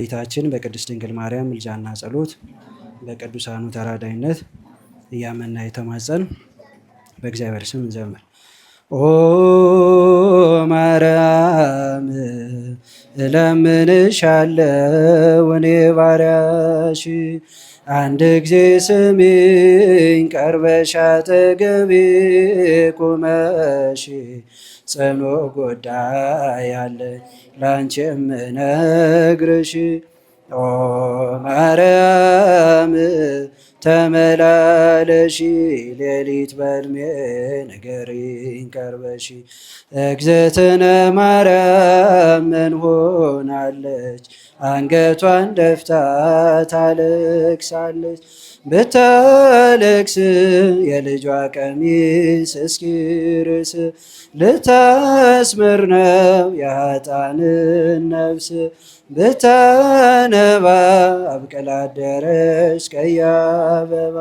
ጌታችን በቅድስት ድንግል ማርያም ምልጃና ጸሎት በቅዱሳኑ ተራዳይነት እያመና የተማጸን በእግዚአብሔር ስም እንዘምር። ኦ ማርያም እለምንሻለሁ እኔ ባሪያሽ፣ አንድ ጊዜ ስሚኝ ቀርበሽ አጠገቤ ቁመሽ፣ ጽኑ ጉዳይ አለኝ ላንቺ የምነግርሽ። ኦ ማርያም ተመላለሺ፣ ሌሊት በሕልሜ ንገሪኝ ቀርበሽ። እግዝእትነ ማርያም ምን ሆናለች? አንገቷን ደፍታ ታለቅሳለች። ብታለቅስ የልጇ ቀሚስ እስኪርስ፣ ልታስምር ነው የኃጥአንን ነፍስ። ብታነባ አብቅላ አደረች ቀይ አበባ፣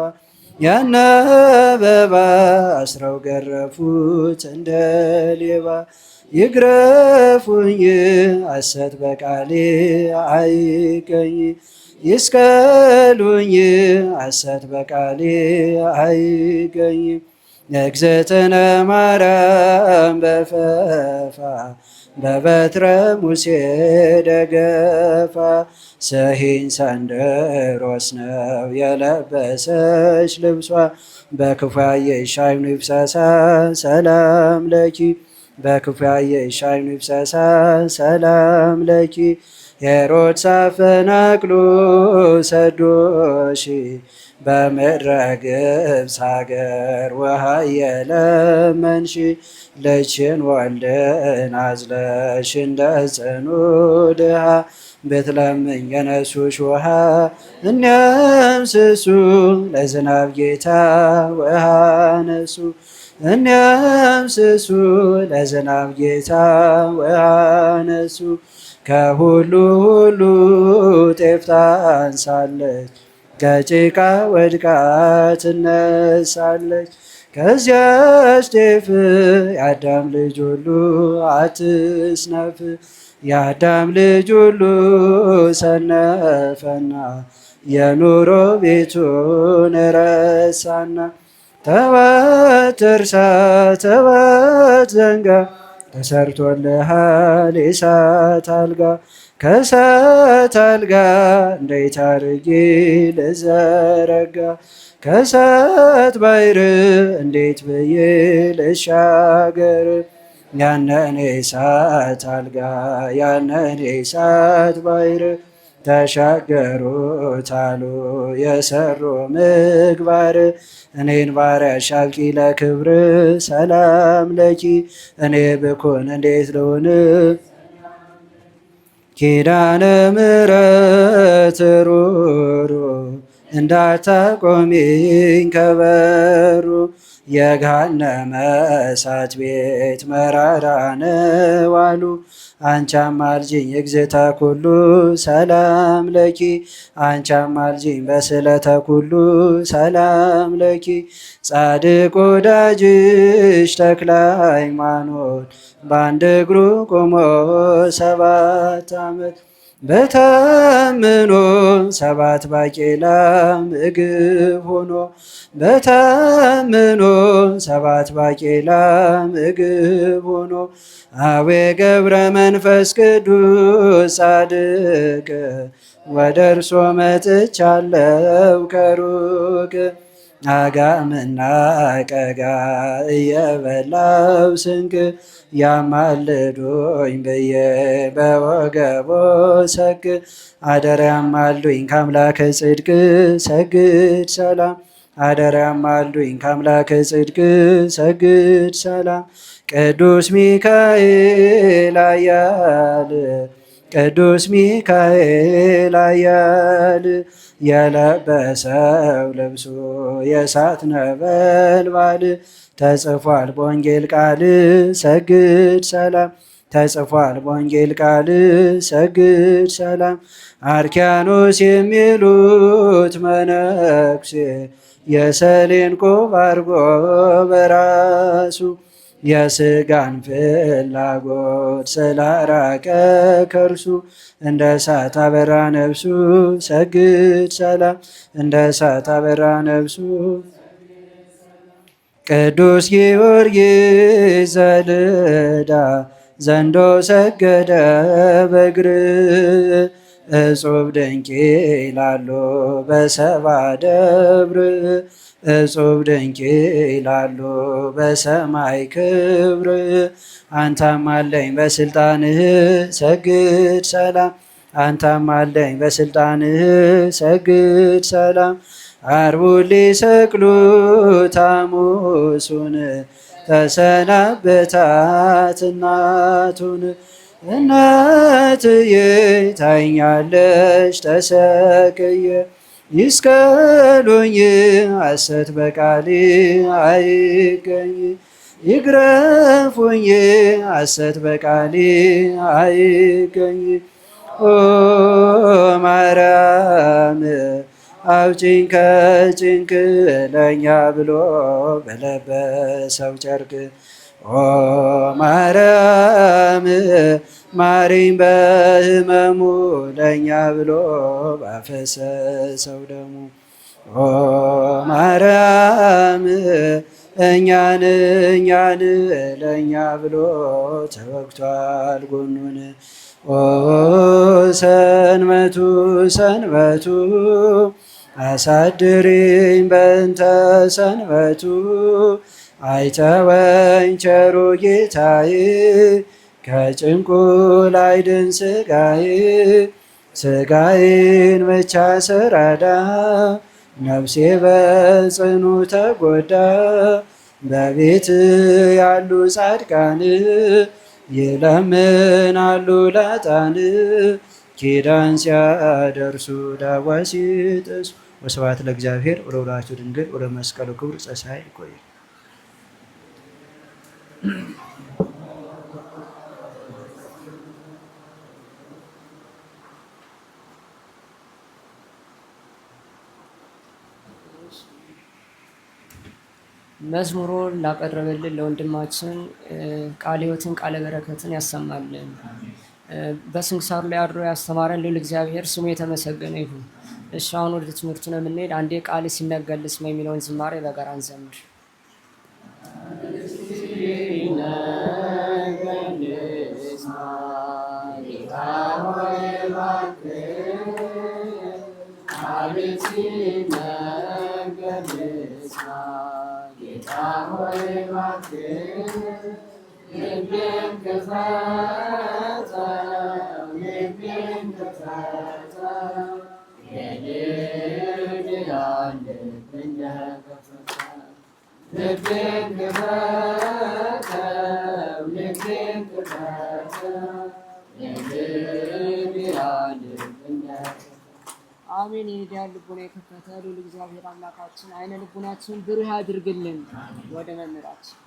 ያን አበባ አስረው ገረፉት እንደ ሌባ። ይግረፉኝ ሐሰት በቃሌ አይገኝ፣ ይስቀሉኝ ሐሰት በቃሌ አይገኝ። እግዝእትነ ማርያም በፈፋ በበትረ ሙሴ ደገፋ፣ ሰሂን ሰንደሮስ ነው የለበሰች ልብሷ። በክፉ ያየሽ ዓይኑ ይፍሰሳ ሰላም ለኪ፣ በክፉ ያየሽ ዓይኑ ይፍሰሳ ሰላም ለኪ። ሄሮድስ አፈናቅሎ ሰዶሽ፣ በምድረ ግብፅ ሀገር ውሃ የለመንሽ። ልጅሽን ወልድን አዝለሽ እንደ ጽኑ ድሃ፣ ብትለምኝ የነሱሽ ውሃ እኒያም ስሱ። ለዝናብ ጌታ ውሃ ነሱ፣ እኒያም ስሱ። ለዝናብ ጌታ ውሃ ነሱ። ከሁሉ ሁሉ ጤፍ ታንሳለች፣ ከጭቃ ወድቃ ትነሳለች። ከዚያች ጤፍ የአዳም ልጅ ሁሉ አትስነፍ። የአዳም ልጅ ሁሉ ሰነፈና፣ የኑሮ ቤቱን ረሳና። ተባት ትርሳ ተባት ዘንጋ፣ ተሰርቶልሃል የእሳት አልጋ። ከእሳት አልጋ እንዴት አድርጌ ልዘረጋ? ከእሳት ባሕር እንዴት ብዬ ልሻገር? ያንን የእሳት አልጋ ያንን የእሳት ባሕር ተሻገሩት አሉ የሰሩ ምግባር። እኔን ባሪያሽ አብቂ ለክብር፣ ሰላም ለኪ እኔ ብኩን እንዴት ልሁን? ኪዳነ ምሕረት ሩሩ እንዳታቆሚኝ ከበሩ፣ የገሃነመ እሳት ቤት መራራ ነው አሉ። አንቺ አማልጂኝ እግዝእተ ኩሉ ሰላም ለኪ፣ አንቺ አማልጂኝ በስእለተ ኩሉ ሰላም ለኪ። ጻድቅ ወዳጅሽ ተክለ ሃይማኖት በአንድ እግሩ ቆሞ 7 ዓመት፣ በታምኖ 7 ባቄላ ምግብ ሆኖ፣ በታምኖ 7 ባቄላ ምግብ ሆኖ። አዌ ገብረ መንፈስ ቅዱስ ጻድቅ፣ ወደ እርሶ መጥቻለሁ ከሩቅ። አጋምና ቀጋ እየበላው ስንቅ፣ ያማልዱኝ ብዬ በወገቦ ሰግ። አደራ ያማልዱኝ ከአምላከ ጽድቅ ሰግድ ሰላም፣ አደራ ያማልዱኝ ከአምላከ ጽድቅ ሰግድ ሰላም። ቅዱስ ሚካኤል ኃያል፣ ቅዱስ ሚካኤል ኃያል፣ የለበሰው ልብሱ የእሳት ነበልባል። ተጽፏል በወንጌል ቃል ሰግድ ሰላም፣ ተጽፏል በወንጌል ቃል ሰግድ ሰላም። አርኪያኖስ የሚሉት መነኩሴ የሰሌን ቆብ አድርጎ በራሱ የስጋን ፍላጎት ስላራቀ ከእርሱ እንደ እሳት አበራ ነፍሱ ሰግድ ሰላም እንደ እሳት አበራ ነፍሱ ቅዱስ ጊዮርጊስ ዘልዳ ዘንዶ ሰገደ በእግር እጹብ ድንቅ ይላሉ በሰባ ደብር እጹብ ድንቅ ይላሉ በሰማይ ክብር። አንተም አለኝ በስልጣንህ ሰግድ ሰላም አንተም አለኝ በስልጣንህ ሰግድ ሰላም። ዓርቡን ሊሰቅሉት ሐሙሱን ተሰናበታት እናቱን እናትዬ ታይኛለሽ ተሰቅዬ ይስቀሉኝ ሐሰት በቃሌ አይገኝ ይግረፉኝ ሐሰት በቃሌ አይገኝ ኦ ማርያም አውጪኝ ከጭንቅ ለእኛ ብሎ በለበሰው ጨርቅ ኦ ማርያም ማሪኝ በሕመሙ ለእኛ ብሎ ባፈሰሰው ደሙ ኦ ማርያም እኛን ለእኛ ብሎ ተወግቷል ጎኑን ኦ ሰንበቱ ሰንበቱ አሳድሪኝ በእንተ ሰንበቱ አይተወኝ ቸሩ ጌታዬ ከጭንቁ ላይድን ስጋዬ ስጋዬን ብቻ ስረዳ ነፍሴ በጽኑ ተጎዳ በቤት ያሉ ጻድቃን ይለምናሉ ላጣን ኪዳን ሲያደርሱ ዳዋ ሲጥሱ። ወስብሐት ለእግዚአብሔር ወለወላዲቱ ድንግል ወለመስቀሉ ክቡር ጸሳይ ይቆይ። መዝሙሩን ላቀረበልን ለወንድማችን ቃለ ሕይወትን ቃለ በረከትን ያሰማልን። በስንክሳሩ ላይ አድሮ ያስተማረን ልዑል እግዚአብሔር ስሙ የተመሰገነ ይሁን። እሺ አሁን ወደ ትምህርቱ ነው የምንሄድ። አንዴ ቃል ሲነገር ልስማ የሚለውን ዝማሬ በጋራ እንዘምር። ጌታ ሆይ እባክህ ልቤን ክፈተው ልቤን ክፈተው የልጅያን ልብ እንደከፈተው ልቤን ክፈተው ልቤን ክፈተው የልጅያን ልብ እንደከፈተው አሜን። የልጅያን ልቡና የከፈተ ልዑል እግዚአብሔር አምላካችን አይነ ልቡናችን ብሩህ ያድርግልን። ወደ መምህራችን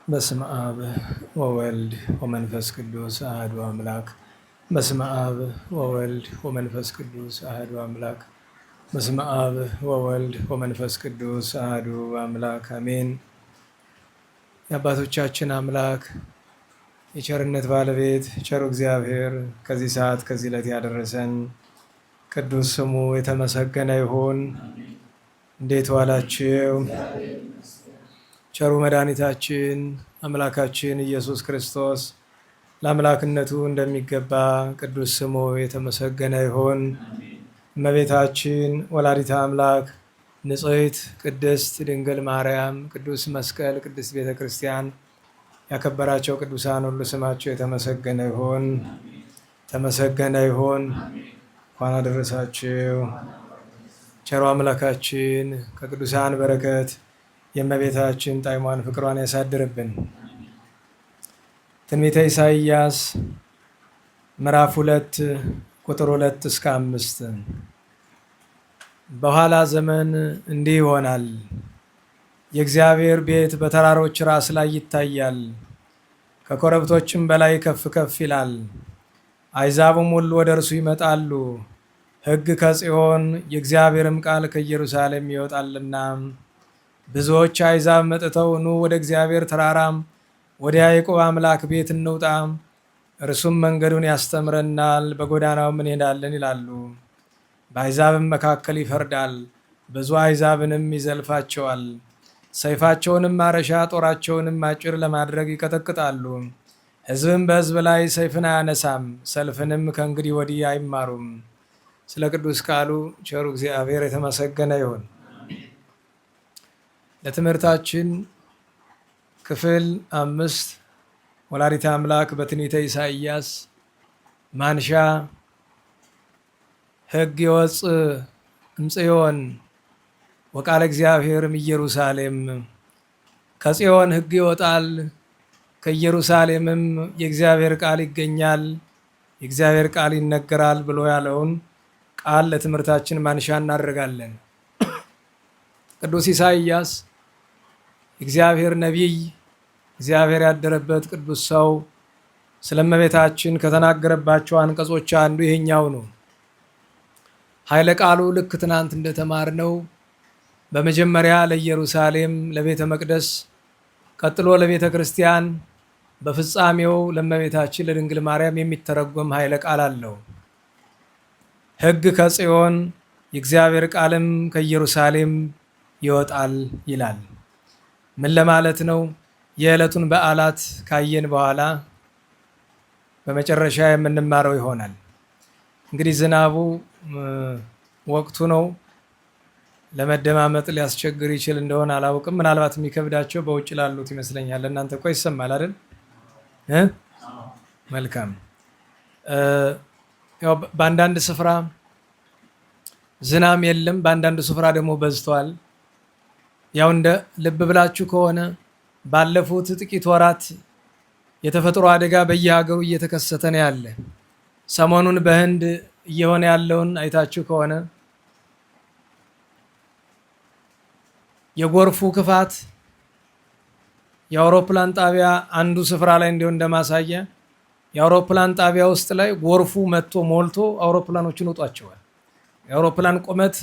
በስመ አብ ወወልድ ወመንፈስ ቅዱስ አሐዱ አምላክ። በስመ አብ ወወልድ ወመንፈስ ቅዱስ አሐዱ አምላክ። በስመ አብ ወወልድ ወመንፈስ ቅዱስ አሐዱ አምላክ አሜን። የአባቶቻችን አምላክ የቸርነት ባለቤት ቸሩ እግዚአብሔር ከዚህ ሰዓት ከዚህ ዕለት ያደረሰን ቅዱስ ስሙ የተመሰገነ ይሁን። እንዴት ዋላችሁ? ቸሩ መድኃኒታችን አምላካችን ኢየሱስ ክርስቶስ ለአምላክነቱ እንደሚገባ ቅዱስ ስሙ የተመሰገነ ይሁን። እመቤታችን ወላዲተ አምላክ ንጽሕት ቅድስት ድንግል ማርያም፣ ቅዱስ መስቀል፣ ቅድስት ቤተ ክርስቲያን፣ ያከበራቸው ቅዱሳን ሁሉ ስማቸው የተመሰገነ ይሁን፣ ተመሰገነ ይሁን። እንኳን አደረሳችሁ። ቸሮ አምላካችን ከቅዱሳን በረከት የእመቤታችን ጣዕሟን ፍቅሯን ያሳድርብን። ትንቢተ ኢሳይያስ ምዕራፍ 2 ቁጥር 2 እስከ 5 በኋላ ዘመን እንዲህ ይሆናል፣ የእግዚአብሔር ቤት በተራሮች ራስ ላይ ይታያል፣ ከኮረብቶችም በላይ ከፍ ከፍ ይላል። አሕዛብም ሁሉ ወደ እርሱ ይመጣሉ። ሕግ ከጽዮን የእግዚአብሔርም ቃል ከኢየሩሳሌም ይወጣልና። ብዙዎች አሕዛብ መጥተው ኑ ወደ እግዚአብሔር ተራራም ወደ ያዕቆብ አምላክ ቤት እንውጣ፣ እርሱም መንገዱን ያስተምረናል፣ በጎዳናውም እንሄዳለን ይላሉ። በአሕዛብም መካከል ይፈርዳል፣ ብዙ አሕዛብንም ይዘልፋቸዋል። ሰይፋቸውንም ማረሻ ጦራቸውንም አጭር ለማድረግ ይቀጠቅጣሉ። ሕዝብም በሕዝብ ላይ ሰይፍን አያነሳም፣ ሰልፍንም ከእንግዲህ ወዲህ አይማሩም። ስለ ቅዱስ ቃሉ ቸሩ እግዚአብሔር የተመሰገነ ይሁን። ለትምህርታችን ክፍል 5 ወላዲተ አምላክ በትንቢተ ኢሳይያስ ማንሻ ሕግ ይወፅእ እምጽዮን ወቃለ እግዚአብሔርም ኢየሩሳሌም። ከጽዮን ሕግ ይወጣል ከኢየሩሳሌምም የእግዚአብሔር ቃል ይገኛል፣ የእግዚአብሔር ቃል ይነገራል ብሎ ያለውን ቃል ለትምህርታችን ማንሻ እናደርጋለን። ቅዱስ ኢሳይያስ እግዚአብሔር ነቢይ፣ እግዚአብሔር ያደረበት ቅዱስ ሰው ስለ እመቤታችን ከተናገረባቸው አንቀጾች አንዱ ይሄኛው ነው። ኃይለ ቃሉ ልክ ትናንት እንደተማርነው በመጀመሪያ ለኢየሩሳሌም ለቤተ መቅደስ፣ ቀጥሎ ለቤተ ክርስቲያን፣ በፍጻሜው ለእመቤታችን ለድንግል ማርያም የሚተረጎም ኃይለ ቃል አለው። ሕግ ከጽዮን የእግዚአብሔር ቃልም ከኢየሩሳሌም ይወጣል ይላል። ምን ለማለት ነው? የዕለቱን በዓላት ካየን በኋላ በመጨረሻ የምንማረው ይሆናል። እንግዲህ ዝናቡ ወቅቱ ነው። ለመደማመጥ ሊያስቸግር ይችል እንደሆነ አላውቅም። ምናልባት የሚከብዳቸው በውጭ ላሉት ይመስለኛል። ለእናንተ እኮ ይሰማል አይደል? መልካም። ያው በአንዳንድ ስፍራ ዝናብ የለም፣ በአንዳንድ ስፍራ ደግሞ በዝቷል። ያው እንደ ልብ ብላችሁ ከሆነ ባለፉት ጥቂት ወራት የተፈጥሮ አደጋ በየሀገሩ እየተከሰተ ነው ያለ። ሰሞኑን በህንድ እየሆነ ያለውን አይታችሁ ከሆነ የጎርፉ ክፋት የአውሮፕላን ጣቢያ አንዱ ስፍራ ላይ እንዲሆን እንደማሳያ የአውሮፕላን ጣቢያ ውስጥ ላይ ጎርፉ መጥቶ ሞልቶ አውሮፕላኖችን ውጧቸዋል። የአውሮፕላን ቁመት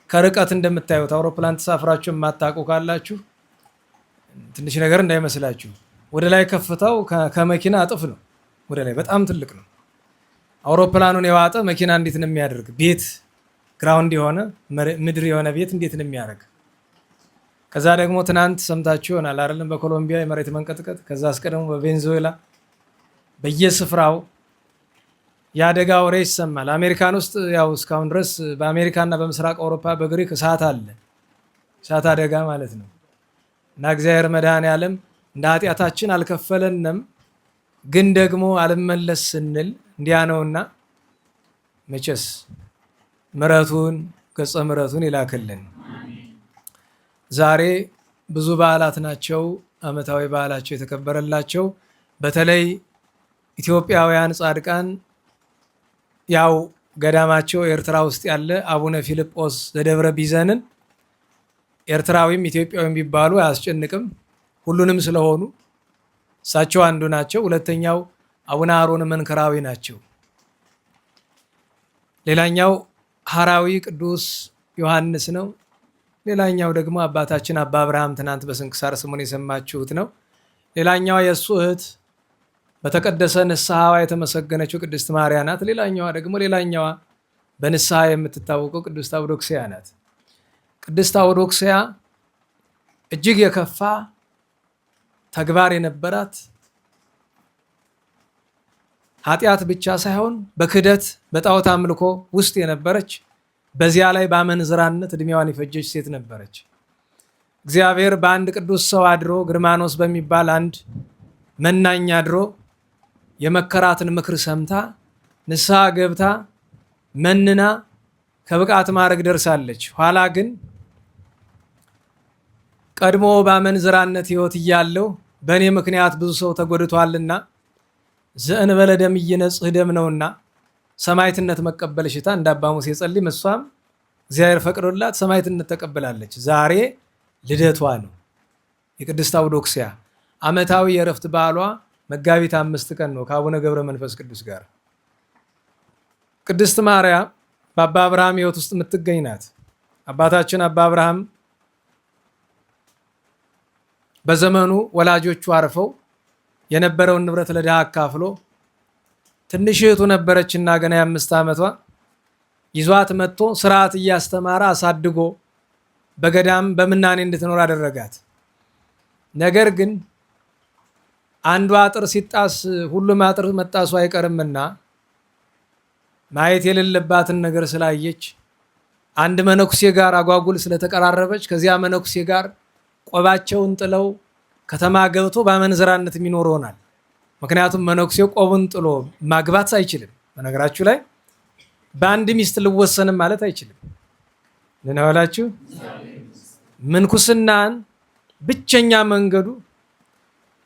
ከርቀት እንደምታዩት አውሮፕላን ተሳፍራችሁ የማታውቁ ካላችሁ ትንሽ ነገር እንዳይመስላችሁ። ወደ ላይ ከፍታው ከመኪና እጥፍ ነው። ወደ ላይ በጣም ትልቅ ነው። አውሮፕላኑን የዋጠ መኪና እንዴት ነው የሚያደርግ? ቤት ግራውንድ የሆነ ምድር የሆነ ቤት እንዴት ነው የሚያደርግ? ከዛ ደግሞ ትናንት ሰምታችሁ ይሆናል አይደለም? በኮሎምቢያ የመሬት መንቀጥቀጥ፣ ከዛ አስቀድሞ በቬንዙዌላ በየስፍራው የአደጋ ወሬ ይሰማል። አሜሪካን ውስጥ ያው እስካሁን ድረስ በአሜሪካና በምስራቅ አውሮፓ በግሪክ እሳት አለ፣ እሳት አደጋ ማለት ነው። እና እግዚአብሔር መድኃኔዓለም እንደ ኃጢአታችን አልከፈለንም፣ ግን ደግሞ አልመለስ ስንል እንዲያ ነውና መቼስ ምሕረቱን ገጸ ምሕረቱን ይላክልን። ዛሬ ብዙ በዓላት ናቸው፣ ዓመታዊ በዓላቸው የተከበረላቸው። በተለይ ኢትዮጵያውያን ጻድቃን ያው ገዳማቸው ኤርትራ ውስጥ ያለ አቡነ ፊልጶስ ዘደብረ ቢዘንን ኤርትራዊም ኢትዮጵያዊም ቢባሉ አያስጨንቅም፣ ሁሉንም ስለሆኑ እሳቸው አንዱ ናቸው። ሁለተኛው አቡነ አሮን መንከራዊ ናቸው። ሌላኛው ሐራዊ ቅዱስ ዮሐንስ ነው። ሌላኛው ደግሞ አባታችን አባ አብርሃም ትናንት በስንክሳር ስሙን የሰማችሁት ነው። ሌላኛዋ የእሱ እህት በተቀደሰ ንስሐዋ የተመሰገነችው ቅድስት ማርያም ናት። ሌላኛዋ በንስሐ የምትታወቀው ቅድስት አውዶክስያ ናት። ቅድስት አውዶክስያ እጅግ የከፋ ተግባር የነበራት ኃጢአት ብቻ ሳይሆን በክህደት በጣዖት አምልኮ ውስጥ የነበረች በዚያ ላይ በአመንዝራነት እድሜዋን የፈጀች ሴት ነበረች። እግዚአብሔር በአንድ ቅዱስ ሰው አድሮ ግርማኖስ በሚባል አንድ መናኛ ድሮ የመከራትን ምክር ሰምታ ንስሐ ገብታ መንና ከብቃት ማዕረግ ደርሳለች። ኋላ ግን ቀድሞ በአመንዝራነት ሕይወት እያለው በእኔ ምክንያት ብዙ ሰው ተጎድቷልና ዘእንበለ ደም እየነጽህ ደም ነውና ሰማዕትነት መቀበል ሽታ እንደ አባ ሙሴ ጸልይ፣ እሷም እግዚአብሔር ፈቅዶላት ሰማዕትነት ተቀብላለች። ዛሬ ልደቷ ነው። የቅድስት አውዶክስያ ዓመታዊ የእረፍት በዓሏ መጋቢት 5 ቀን ነው ከአቡነ ገብረ መንፈስ ቅዱስ ጋር። ቅድስት ማርያም በአባ አብርሃም ሕይወት ውስጥ የምትገኝ ናት። አባታችን አባ አብርሃም በዘመኑ ወላጆቹ አርፈው የነበረውን ንብረት ለድሃ አካፍሎ ትንሽ እህቱ ነበረችና ገና የ5 ዓመቷ ይዟት መጥቶ ስርዓት እያስተማረ አሳድጎ በገዳም በምናኔ እንድትኖር አደረጋት። ነገር ግን አንዱ አጥር ሲጣስ ሁሉም አጥር መጣሱ አይቀርምና ማየት የሌለባትን ነገር ስላየች አንድ መነኩሴ ጋር አጓጉል ስለተቀራረበች ከዚያ መነኩሴ ጋር ቆባቸውን ጥለው ከተማ ገብቶ በአመንዝራነት የሚኖር ሆናል። ምክንያቱም መነኩሴው ቆቡን ጥሎ ማግባት አይችልም። በነገራችሁ ላይ በአንድ ሚስት ልወሰንም ማለት አይችልም። ልናወላችሁ ምንኩስናን ብቸኛ መንገዱ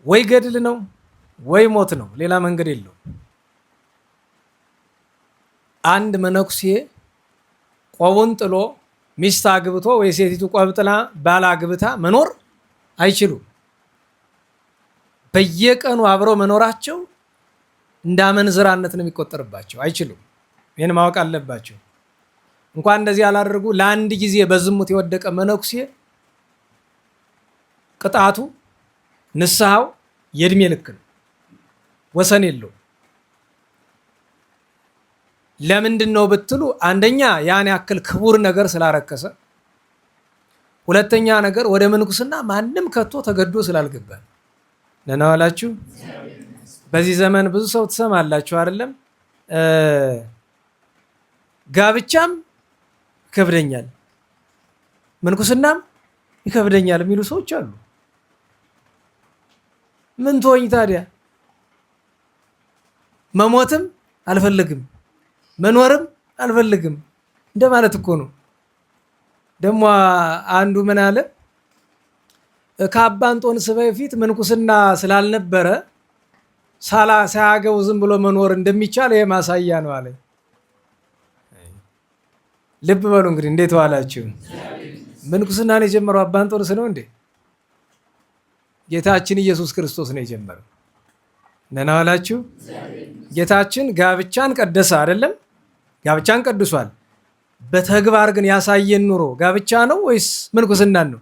ወይ ገድል ነው ወይ ሞት ነው። ሌላ መንገድ የለው። አንድ መነኩሴ ቆቡን ጥሎ ሚስት አግብቶ ወይ ሴቲቱ ቆብ ጥላ ባል አግብታ መኖር አይችሉም። በየቀኑ አብረው መኖራቸው እንደ አመንዝራነት ነው የሚቆጠርባቸው። አይችሉም። ይህን ማወቅ አለባቸው። እንኳን እንደዚህ ያላደርጉ ለአንድ ጊዜ በዝሙት የወደቀ መነኩሴ ቅጣቱ ንስሐው የእድሜ ልክ ነው፣ ወሰን የለው። ለምንድን ነው ብትሉ፣ አንደኛ ያን ያክል ክቡር ነገር ስላረከሰ፣ ሁለተኛ ነገር ወደ ምንኩስና ማንም ከቶ ተገዶ ስላልገባ። ነናዋላችሁ በዚህ ዘመን ብዙ ሰው ትሰማላችሁ አይደለም? ጋብቻም ይከብደኛል፣ ምንኩስናም ይከብደኛል የሚሉ ሰዎች አሉ። ምን ትሆኝ ታዲያ? መሞትም አልፈልግም መኖርም አልፈልግም እንደማለት እኮ ነው። ደግሞ አንዱ ምን አለ? ከአባ እንጦንስ በፊት ምንኩስና ስላልነበረ ሳያገቡ ዝም ብሎ መኖር እንደሚቻል ይሄ ማሳያ ነው አለ። ልብ በሉ እንግዲህ። እንዴት ዋላችሁ? ምንኩስናን የጀመረው አባ እንጦንስ ነው እንዴ? ጌታችን ኢየሱስ ክርስቶስ ነው የጀመረው። ደህና ዋላችሁ? ጌታችን ጋብቻን ቀደሰ አይደለም? ጋብቻን ቀድሷል። በተግባር ግን ያሳየን ኑሮ ጋብቻ ነው ወይስ ምንኩስናን ነው?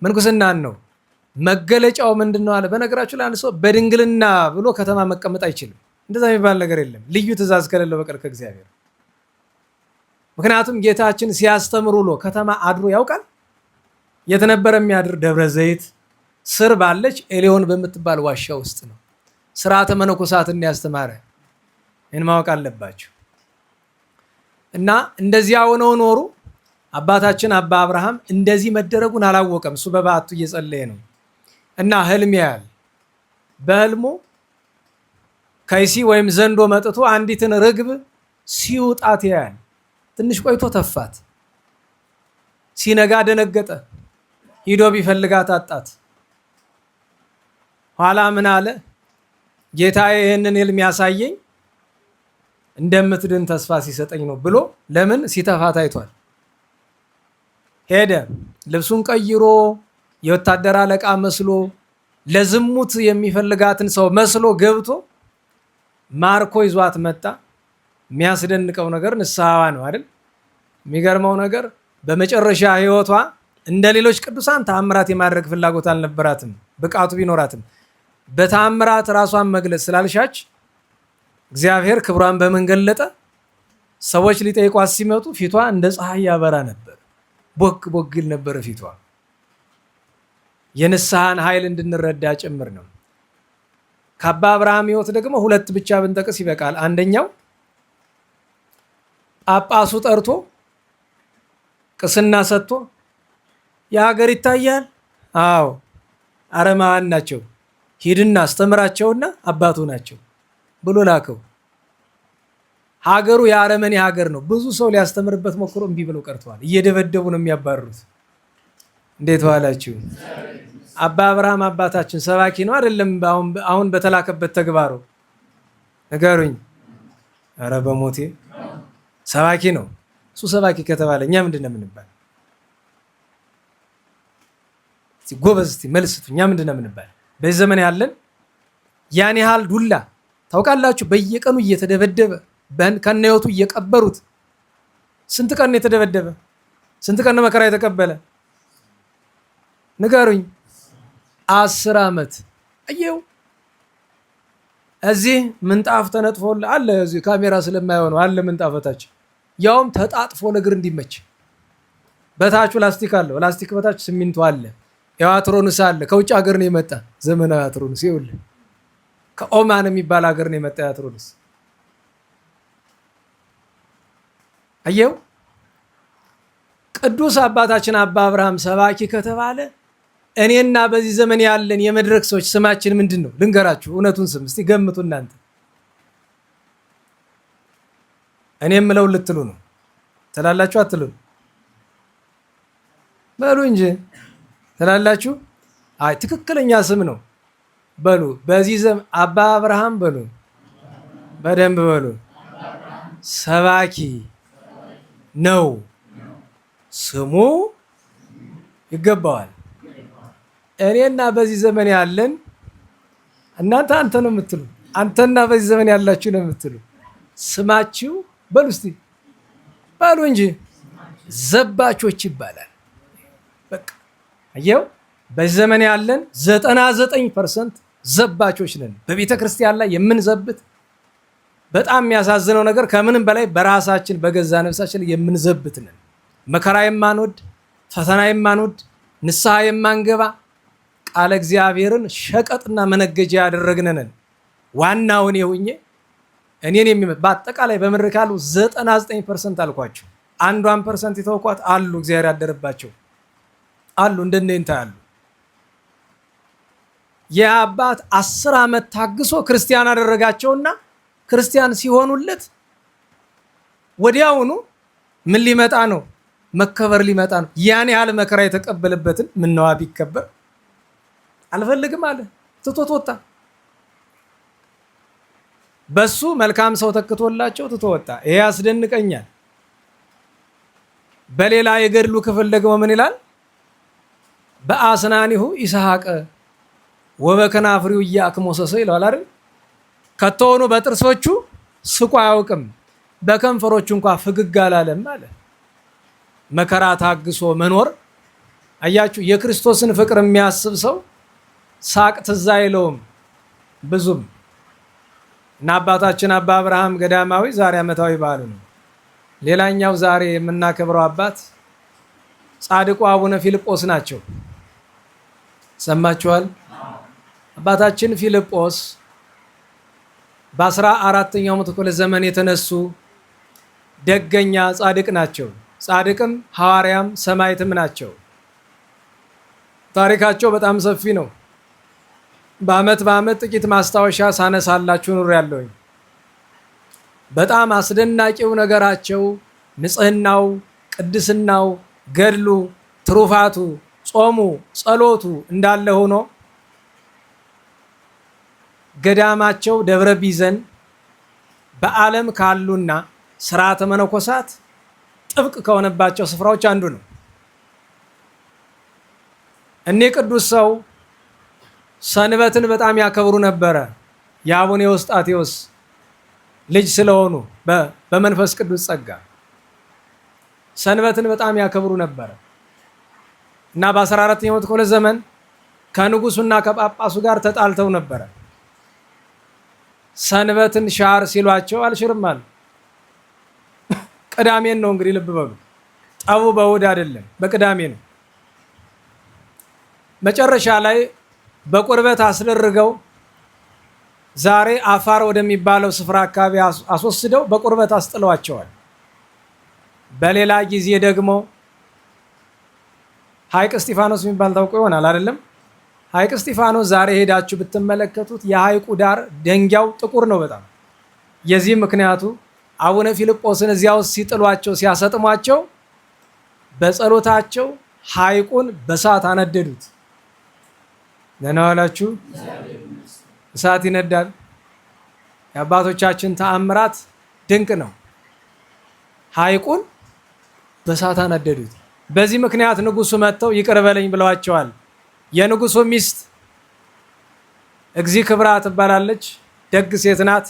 ምንኩስናን ነው። መገለጫው ምንድን ነው አለ። በነገራችሁ ላይ አንድ ሰው በድንግልና ብሎ ከተማ መቀመጥ አይችልም። እንደዛ የሚባል ነገር የለም፣ ልዩ ትእዛዝ ከሌለው በቀር ከእግዚአብሔር። ምክንያቱም ጌታችን ሲያስተምር ውሎ ከተማ አድሮ ያውቃል። የት ነበር የሚያድር? ደብረ ዘይት ስር ባለች ኤሊዮን በምትባል ዋሻ ውስጥ ነው ስርዓተ መነኮሳትን ያስተማረ። ይህን ማወቅ አለባቸው። እና እንደዚያ ሆነው ኖሩ። አባታችን አባ አብርሃም እንደዚህ መደረጉን አላወቀም። እሱ በበዓቱ እየጸለየ ነው እና ህልም ያያል። በህልሙ ከይሲ ወይም ዘንዶ መጥቶ አንዲትን ርግብ ሲውጣት ያያል። ትንሽ ቆይቶ ተፋት። ሲነጋ ደነገጠ። ሂዶ ቢፈልጋት አጣት። ኋላ ምን አለ? ጌታዬ ይህንን ህልም ያሳየኝ እንደምትድን ተስፋ ሲሰጠኝ ነው ብሎ ለምን ሲተፋት አይቷል። ሄደ። ልብሱን ቀይሮ የወታደር አለቃ መስሎ ለዝሙት የሚፈልጋትን ሰው መስሎ ገብቶ ማርኮ ይዟት መጣ። የሚያስደንቀው ነገር ንስሐዋ ነው አይደል? የሚገርመው ነገር በመጨረሻ ህይወቷ እንደ ሌሎች ቅዱሳን ተአምራት የማድረግ ፍላጎት አልነበራትም። ብቃቱ ቢኖራትም በተአምራት ራሷን መግለጽ ስላልሻች እግዚአብሔር ክብሯን በምን ገለጠ? ሰዎች ሊጠይቋት ሲመጡ ፊቷ እንደ ፀሐይ ያበራ ነበር። ቦግ ቦግ ይል ነበር ፊቷ። የንስሐን ኃይል እንድንረዳ ጭምር ነው። ከአባ አብርሃም ህይወት ደግሞ ሁለት ብቻ ብንጠቅስ ይበቃል። አንደኛው ጳጳሱ ጠርቶ ቅስና ሰጥቶ የሀገር ይታያል። አዎ አረማውያን ናቸው። ሂድና አስተምራቸውና አባቱ ናቸው ብሎ ላከው። ሀገሩ የአረመኔ ሀገር ነው። ብዙ ሰው ሊያስተምርበት ሞክሮ እምቢ ብለው ቀርተዋል። እየደበደቡ ነው የሚያባርሩት። እንዴት ዋላችሁ? አባ አብርሃም አባታችን ሰባኪ ነው አይደለም? አሁን በተላከበት ተግባሩ ንገሩኝ። ኧረ በሞቴ ሰባኪ ነው። እሱ ሰባኪ ከተባለ እኛ ምንድን ነው የምንባል? ጎበዝ እስቲ መልስቱ። እኛ ምንድን ነው የምንባል? በዚህ ዘመን ያለን ያን ያህል ዱላ ታውቃላችሁ? በየቀኑ እየተደበደበ ከነህይወቱ እየቀበሩት። ስንት ቀን ነው የተደበደበ? ስንት ቀን ነው መከራ የተቀበለ? ንገሩኝ። 10 ዓመት አየው። እዚህ ምንጣፍ ተነጥፎልህ አለ። እዚህ ካሜራ ስለማይሆነው አለ ምንጣፈታች፣ ያውም ተጣጥፎ ለእግር እንዲመች። በታቹ ላስቲክ አለው። ላስቲክ በታች ሲሚንቶ አለ። ያው አትሮንስ አለ። ከውጭ ሀገር ነው የመጣ ዘመናዊ አትሮንስ። ይኸውልህ ከኦማን የሚባል ሀገር ነው የመጣ አትሮንስ። አየው። ቅዱስ አባታችን አባ አብርሃም ሰባኪ ከተባለ እኔና በዚህ ዘመን ያለን የመድረክ ሰዎች ስማችን ምንድን ነው? ልንገራችሁ እውነቱን ስም እስቲ ገምቱ እናንተ። እኔ የምለው ልትሉ ነው ትላላችሁ? አትሉ? በሉ እንጂ ትላላችሁ። አይ ትክክለኛ ስም ነው በሉ። በዚህ ዘመን አባ አብርሃም በሉ፣ በደንብ በሉ። ሰባኪ ነው ስሙ፣ ይገባዋል። እኔና በዚህ ዘመን ያለን እናንተ አንተ ነው የምትሉ፣ አንተና በዚህ ዘመን ያላችሁ ነው የምትሉ። ስማችሁ በሉ እስቲ በሉ እንጂ ዘባቾች ይባላል። በቃ አየው፣ በዚህ ዘመን ያለን 99% ዘባቾች ነን። በቤተ ክርስቲያን ላይ የምንዘብት በጣም የሚያሳዝነው ነገር ከምንም በላይ በራሳችን በገዛ ነፍሳችን የምንዘብት ነን። መከራ የማንወድ፣ ፈተና የማንወድ፣ ንስሐ የማንገባ፣ ቃለ እግዚአብሔርን ሸቀጥና መነገጃ ያደረግነን። ዋናውን የሁኜ እኔን የሚመጥ በአጠቃላይ በምድር ካሉ 99% አልኳቸው። 1% የተወቋት አሉ፣ እግዚአብሔር ያደረባቸው አሉ፣ እንደነንታ ያሉ። የአባት 10 ዓመት ታግሶ ክርስቲያን አደረጋቸውና ክርስቲያን ሲሆኑለት ወዲያውኑ ምን ሊመጣ ነው? መከበር ሊመጣ ነው። ያን ያህል መከራ የተቀበለበትን ምነዋ ቢከበር አልፈልግም አለ፣ ትቶት ወጣ። በሱ መልካም ሰው ተክቶላቸው ትቶ ወጣ። ይሄ ያስደንቀኛል። በሌላ የገድሉ ክፍል ደግሞ ምን ይላል? በአስናኒሁ ይስሐቅ ወበከናፍሪው ኢያክሞሰሰ ይላል አይደል? ከተሆኑ በጥርሶቹ ስቆ አያውቅም፣ በከንፈሮቹ እንኳን ፍግግ አላለም አለ። መከራ ታግሶ መኖር አያችሁ። የክርስቶስን ፍቅር የሚያስብ ሰው ሳቅ ትዝ አይለውም ብዙም። እና አባታችን አባ አብርሃም ገዳማዊ ዛሬ ዓመታዊ በዓሉ ነው። ሌላኛው ዛሬ የምናከብረው አባት ጻድቁ አቡነ ፊልጶስ ናቸው። ሰማችኋል? አባታችን ፊልጶስ በ14ኛው መቶ ክፍለ ዘመን የተነሱ ደገኛ ጻድቅ ናቸው። ጻድቅም ሐዋርያም ሰማዕትም ናቸው። ታሪካቸው በጣም ሰፊ ነው። በአመት ጥቂት ማስታወሻ ሳነሳላችሁ ኑር ያለውኝ። በጣም አስደናቂው ነገራቸው ንጽህናው፣ ቅድስናው፣ ገድሉ፣ ትሩፋቱ፣ ጾሙ፣ ጸሎቱ እንዳለ ሆኖ ገዳማቸው ደብረ ቢዘን በዓለም ካሉና ስርዓተ መነኮሳት ጥብቅ ከሆነባቸው ስፍራዎች አንዱ ነው። እኒህ ቅዱስ ሰው ሰንበትን በጣም ያከብሩ ነበረ። የአቡነ ኤዎስጣቴዎስ ልጅ ስለሆኑ በመንፈስ ቅዱስ ጸጋ ሰንበትን በጣም ያከብሩ ነበረ እና በ14ኛው ክፍለ ዘመን ከንጉሱና ከጳጳሱ ጋር ተጣልተው ነበረ። ሰንበትን ሻር ሲሏቸው አልሽርም አሉ። ቅዳሜን ነው እንግዲህ ልብ በሉ። ጠቡ በእሑድ አይደለም፣ በቅዳሜ ነው። መጨረሻ ላይ በቁርበት አስደርገው ዛሬ አፋር ወደሚባለው ስፍራ አካባቢ አስወስደው በቁርበት አስጥለዋቸዋል። በሌላ ጊዜ ደግሞ ሐይቅ እስጢፋኖስ የሚባል ታውቁ ይሆናል አይደለም? ሐይቅ እስጢፋኖስ ዛሬ ሄዳችሁ ብትመለከቱት የሐይቁ ዳር ደንጊያው ጥቁር ነው በጣም። የዚህ ምክንያቱ አቡነ ፊልጶስን እዚያ ውስጥ ሲጥሏቸው ሲያሰጥሟቸው በጸሎታቸው ሐይቁን በእሳት አነደዱት። ደህና ዋላችሁ። እሳት ይነዳል። የአባቶቻችን ተአምራት ድንቅ ነው። ሐይቁን በእሳት አነደዱት። በዚህ ምክንያት ንጉሱ መጥተው ይቅር በለኝ ብለዋቸዋል። የንጉሱ ሚስት እግዚ ክብራ ትባላለች። ደግ ሴት ናት።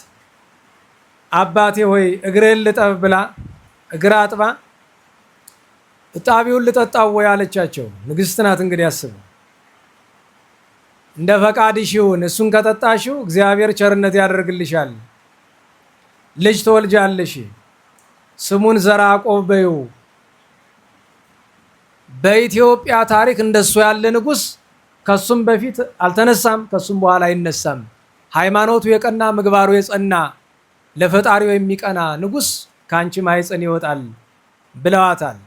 አባቴ ሆይ እግርህን ልጠብ ብላ እግር አጥባ እጣቢውን ልጠጣው ወይ አለቻቸው። ንግስት ናት እንግዲህ አስቡ። እንደ ፈቃድሽ ይሁን፣ እሱን ከጠጣሽው እግዚአብሔር ቸርነት ያደርግልሻል፣ ልጅ ትወልጃለሽ፣ ስሙን ዘርዓ ያዕቆብ በይው። በኢትዮጵያ ታሪክ እንደሱ ያለ ንጉስ ከሱም በፊት አልተነሳም፣ ከሱም በኋላ አይነሳም። ሃይማኖቱ የቀና ምግባሩ የጸና ለፈጣሪው የሚቀና ንጉስ ከአንቺ ማኅፀን ይወጣል ብለዋታል።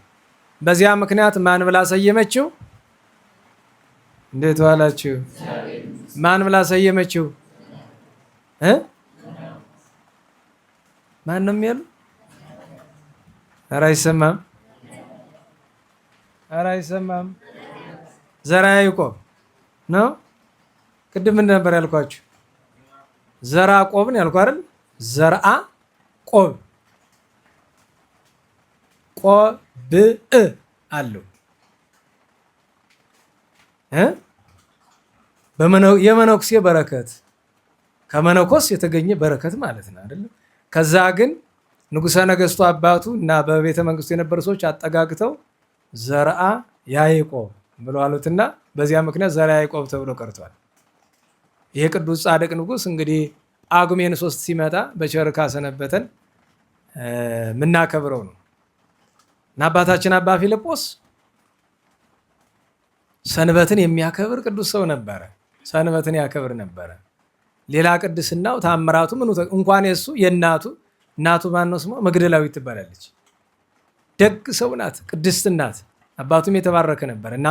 በዚያ ምክንያት ማን ብላ ሰየመችው? እንዴት ዋላችሁ? ማን ብላ ሰየመችው? ማን ነው የሚያሉ? ኧረ አይሰማም፣ ኧረ አይሰማም። ዘርዓ ያዕቆብ ነው። ቅድም ምን ነበር ያልኳችሁ? ዘርዓ ያዕቆብ ነው ያልኩ አይደል? ዘርዓ ቆብ ቆብእ አለው። የመነኩሴ በረከት ከመነኮስ የተገኘ በረከት ማለት ነው አይደለም። ከዛ ግን ንጉሠ ነገሥቱ አባቱ እና በቤተ መንግስቱ የነበሩ ሰዎች አጠጋግተው ዘርዓ ያዕቆብ ብለው አሉትና በዚያ ምክንያት ዘርዓ ያዕቆብ ተብሎ ቀርቷል። ይሄ ቅዱስ ጻድቅ ንጉስ እንግዲህ ጳጉሜን 3 ሲመጣ በቸር ካሰነበተን የምናከብረው ነው እና አባታችን አባ ፊልጶስ ሰንበትን የሚያከብር ቅዱስ ሰው ነበረ። ሰንበትን ያከብር ነበረ። ሌላ ቅድስናው ታምራቱ ምኑ እንኳን የሱ የእናቱ ማን ነው ስሟ? መግደላዊት ትባላለች። ደግ ሰው ናት፣ ቅድስት ናት። አባቱም የተባረከ ነበር እና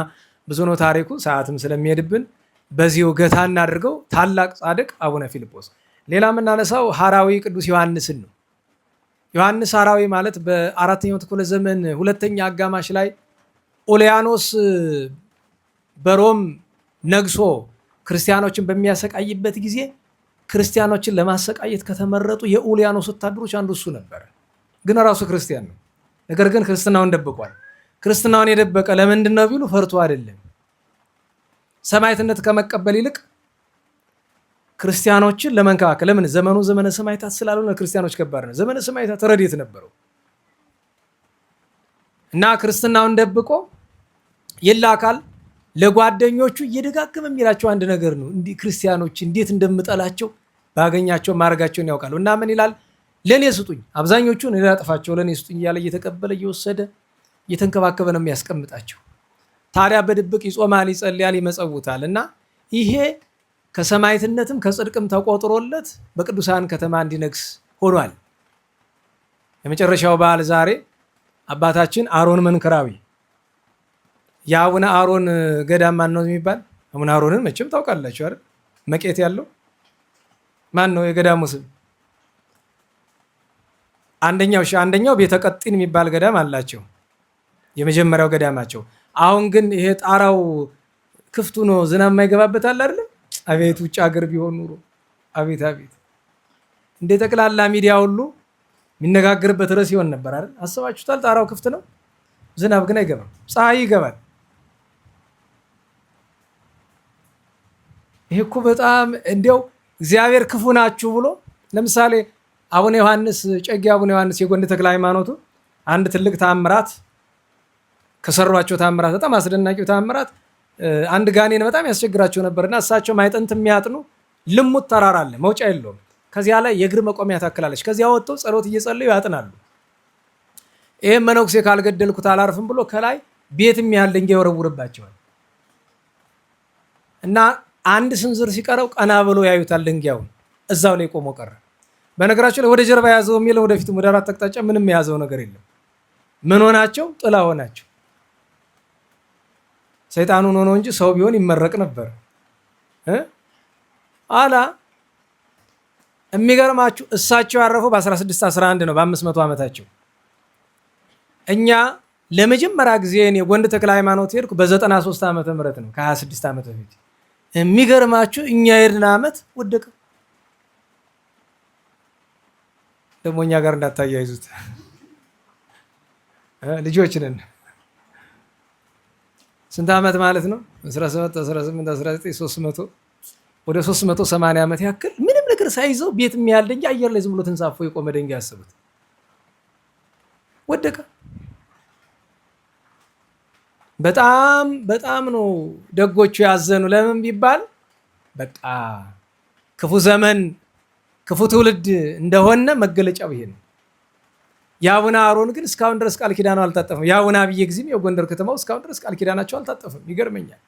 ብዙ ነው ታሪኩ፣ ሰዓትም ስለሚሄድብን በዚሁ ገታ እናድርገው። ታላቅ ጻድቅ አቡነ ፊልጶስ። ሌላ የምናነሳው ሐራዊ ቅዱስ ዮሐንስን ነው። ዮሐንስ ሐራዊ ማለት በ4ኛው ክፍለ ዘመን ሁለተኛ አጋማሽ ላይ ኡልያኖስ በሮም ነግሶ ክርስቲያኖችን በሚያሰቃይበት ጊዜ ክርስቲያኖችን ለማሰቃየት ከተመረጡ የኡልያኖስ ወታደሮች አንዱ እሱ ነበር። ግን ራሱ ክርስቲያን ነው። ነገር ግን ክርስትናውን ደብቋል። ክርስትናውን የደበቀ ለምንድን ነው ቢሉ ፈርቶ አይደለም። ሰማዕትነት ከመቀበል ይልቅ ክርስቲያኖችን ለመንከባከብ። ለምን? ዘመኑ ዘመነ ሰማዕታት ስላልሆነ ክርስቲያኖች ከባድ ነው። ዘመነ ሰማዕታት ረድኤት ነበረው እና ክርስትናውን ደብቆ ይላካል። ለጓደኞቹ እየደጋገመ የሚላቸው አንድ ነገር ነው። እንዲህ ክርስቲያኖች እንዴት እንደምጠላቸው ባገኛቸው ማድረጋቸውን ያውቃሉ። እና ምን ይላል? ለኔ ስጡኝ፣ አብዛኞቹን እኔ ላጥፋቸው፣ ለኔ ስጡኝ እያለ እየተቀበለ እየወሰደ እየተንከባከበ ነው የሚያስቀምጣቸው። ታዲያ በድብቅ ይጾማል፣ ይጸልያል፣ ይመጸውታል እና ይሄ ከሰማዕትነትም ከጽድቅም ተቆጥሮለት በቅዱሳን ከተማ እንዲነግስ ሆኗል። የመጨረሻው በዓል ዛሬ አባታችን አሮን መንክራዊ የአቡነ አሮን ገዳም ማን ነው የሚባል? አቡነ አሮንን መቼም ታውቃላችሁ አይደል? መቄት ያለው ማን ነው የገዳሙ ስም? አንደኛው ቤተ ቀጢን የሚባል ገዳም አላቸው፣ የመጀመሪያው ገዳማቸው። አሁን ግን ይሄ ጣራው ክፍቱ ነው፣ ዝናብ የማይገባበት አለ አይደል? አቤት ውጭ ሀገር ቢሆን ኑሮ አቤት አቤት፣ እንደ ጠቅላላ ሚዲያ ሁሉ የሚነጋገርበት ርዕስ ይሆን ነበር አይደል? አስባችሁታል? ጣራው ክፍት ነው፣ ዝናብ ግን አይገባም፣ ፀሐይ ይገባል። ይሄ እኮ በጣም እንዲያው እግዚአብሔር ክፉ ናችሁ ብሎ ለምሳሌ አቡነ ዮሐንስ ጨጌ አቡነ ዮሐንስ የጎንደር ተክለ ሃይማኖቱ አንድ ትልቅ ታምራት ከሰሯቸው ታምራት በጣም አስደናቂው ታምራት አንድ ጋኔን በጣም ያስቸግራቸው ነበርና እሳቸው ማይጠንት የሚያጥኑ ልሙት ተራራ አለ፣ መውጫ የለውም። ከዚያ ላይ የእግር መቆሚያ ታክላለች። ከዚያ ወጥተው ጸሎት እየጸለዩ ያጥናሉ። ይሄን መነኩሴ ካልገደልኩት አላርፍም ብሎ ከላይ ቤትም ያህል ድንጋይ ይወረውርባቸዋል እና አንድ ስንዝር ሲቀረው ቀና ብሎ ያዩታል። ድንጋዩን እዛው ላይ ቆሞ ቀረ። በነገራቸው ላይ ወደ ጀርባ ያዘው የሚለው ወደፊትም ወደ አራት አቅጣጫ ምንም የያዘው ነገር የለም። ምን ሆናቸው? ጥላ ሆናቸው። ሰይጣኑን ሆኖ እንጂ ሰው ቢሆን ይመረቅ ነበር። ኋላ የሚገርማችሁ እሳቸው ያረፉ በ1611 ነው፣ በ500 ዓመታቸው። እኛ ለመጀመሪያ ጊዜ እኔ ጎንደር ተክለ ሃይማኖት ሄድኩ በ93 ዓመተ ምህረት ነው፣ ከ26 ዓመት በፊት። የሚገርማችሁ እኛ የሄድን ዓመት ወደቀ። ደግሞ እኛ ጋር እንዳታያይዙት ልጆች ነን። ስንት ዓመት ማለት ነው? 17፣ 18፣ 19፣ 300 ወደ 380 ዓመት ያክል ምንም ነገር ሳይዘው ቤት የሚያህል ደንጊያ አየር ላይ ዝም ብሎ ተንሳፎ የቆመ ደንጊያ ያስቡት፣ ወደቀ። በጣም በጣም ነው ደጎቹ ያዘኑ። ለምን ቢባል በቃ ክፉ ዘመን ክፉ ትውልድ እንደሆነ መገለጫው ይሄ ነው። የአቡነ አሮን ግን እስካሁን ድረስ ቃል ኪዳኑ አልታጠፈም። የአቡነ አብየ ጊዜም የጎንደር ከተማው እስካሁን ድረስ ቃል ኪዳናቸው አልታጠፈም። ይገርመኛል።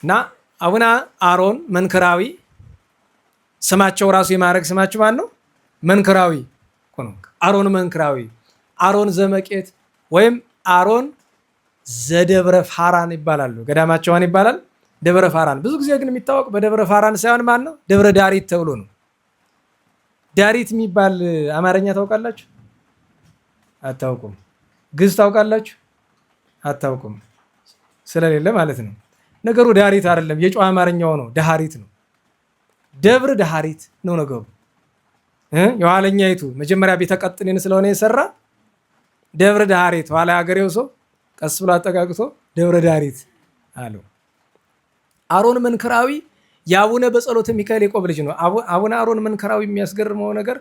እና አቡነ አሮን መንክራዊ ስማቸው ራሱ የማዕረግ ስማቸው ማን ነው? መንክራዊ። አሮን መንክራዊ፣ አሮን ዘመቄት ወይም አሮን ዘደብረ ፋራን ይባላሉ። ገዳማቸውን ይባላል ደብረ ፋራን። ብዙ ጊዜ ግን የሚታወቅ በደብረ ፋራን ሳይሆን ማን ነው? ደብረ ዳሪት ተብሎ ነው። ዳሪት የሚባል አማርኛ ታውቃላችሁ? አታውቁም። ግዕዝ ታውቃላችሁ? አታውቁም። ስለሌለ ማለት ነው። ነገሩ ዳሪት አይደለም፣ የጨዋ አማርኛው ነው፣ ዳሃሪት ነው። ደብረ ዳሃሪት ነው ነገሩ። የኋለኛይቱ መጀመሪያ ቤተ ቀጥኔን ስለሆነ የሰራ ደብረ ዳሃሪት፣ ኋላ ሀገሬው ሰው ቀስ ብሎ አጠቃቅቶ ደብረ ዳሪት አለው። አሮን መንክራዊ የአቡነ በጸሎተ ሚካኤል የቆብ ልጅ ነው። አቡነ አሮን መንክራዊ የሚያስገርመው ነገር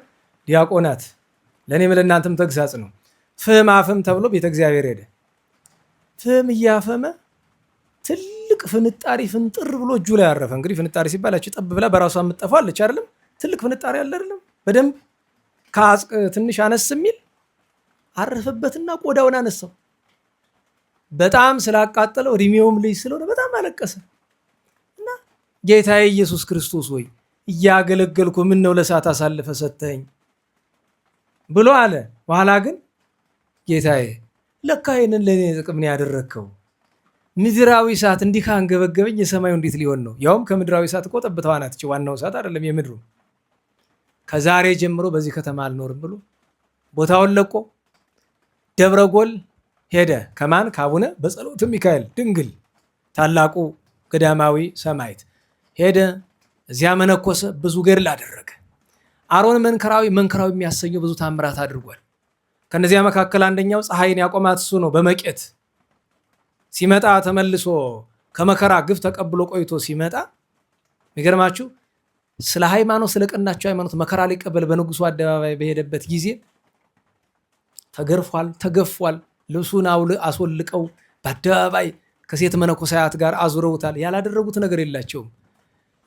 ዲያቆናት፣ ለእኔም ለእናንተም ተግሳጽ ነው። ፍም አፍም ተብሎ ቤተ እግዚአብሔር ሄደ። ፍም እያፈመ ትልቅ ፍንጣሪ ፍንጥር ብሎ እጁ ላይ አረፈ። እንግዲህ ፍንጣሪ ሲባላችሁ ጠብ ብላ በራሷ የምትጠፋው አለች አይደለም? ትልቅ ፍንጣሪ አለ አይደለም? በደንብ ከአጽቅ ትንሽ አነስ የሚል አረፈበትና ቆዳውን አነሳው። በጣም ስላቃጠለው እድሜውም ልጅ ስለሆነ በጣም አለቀሰ። እና ጌታዬ ኢየሱስ ክርስቶስ ወይ እያገለገልኩ ምን ነው ለእሳት አሳልፈ ሰጠኸኝ ብሎ አለ። በኋላ ግን ጌታዬ ለካ ይህንን ለእኔ ጥቅም ነው ያደረግከው። ምድራዊ እሳት እንዲህ ካንገበገበኝ የሰማዩ እንዴት ሊሆን ነው? ያውም ከምድራዊ እሳት እኮ ጠብታዋ ናት፣ ዋናው እሳት አይደለም የምድሩ። ከዛሬ ጀምሮ በዚህ ከተማ አልኖርም ብሎ ቦታውን ለቆ ደብረ ጎል ሄደ። ከማን? ከአቡነ በጸሎተ ሚካኤል ድንግል ታላቁ ገዳማዊ ሰማዕት ሄደ። እዚያ መነኮሰ። ብዙ ገድል አደረገ። አሮን መንክራዊ የሚያሰኘው ብዙ ታምራት አድርጓል። ከነዚያ መካከል አንደኛው ፀሐይን ያቆማት እሱ ነው። በመቄት ሲመጣ ተመልሶ ከመከራ ግፍ ተቀብሎ ቆይቶ ሲመጣ የሚገርማችሁ ስለ ሃይማኖት ስለ ቀናቸው ሃይማኖት መከራ ሊቀበል በንጉሱ አደባባይ በሄደበት ጊዜ ተገርፏል፣ ተገፏል። ልብሱን አስወልቀው በአደባባይ ከሴት መነኮሳያት ጋር አዙረውታል። ያላደረጉት ነገር የላቸውም።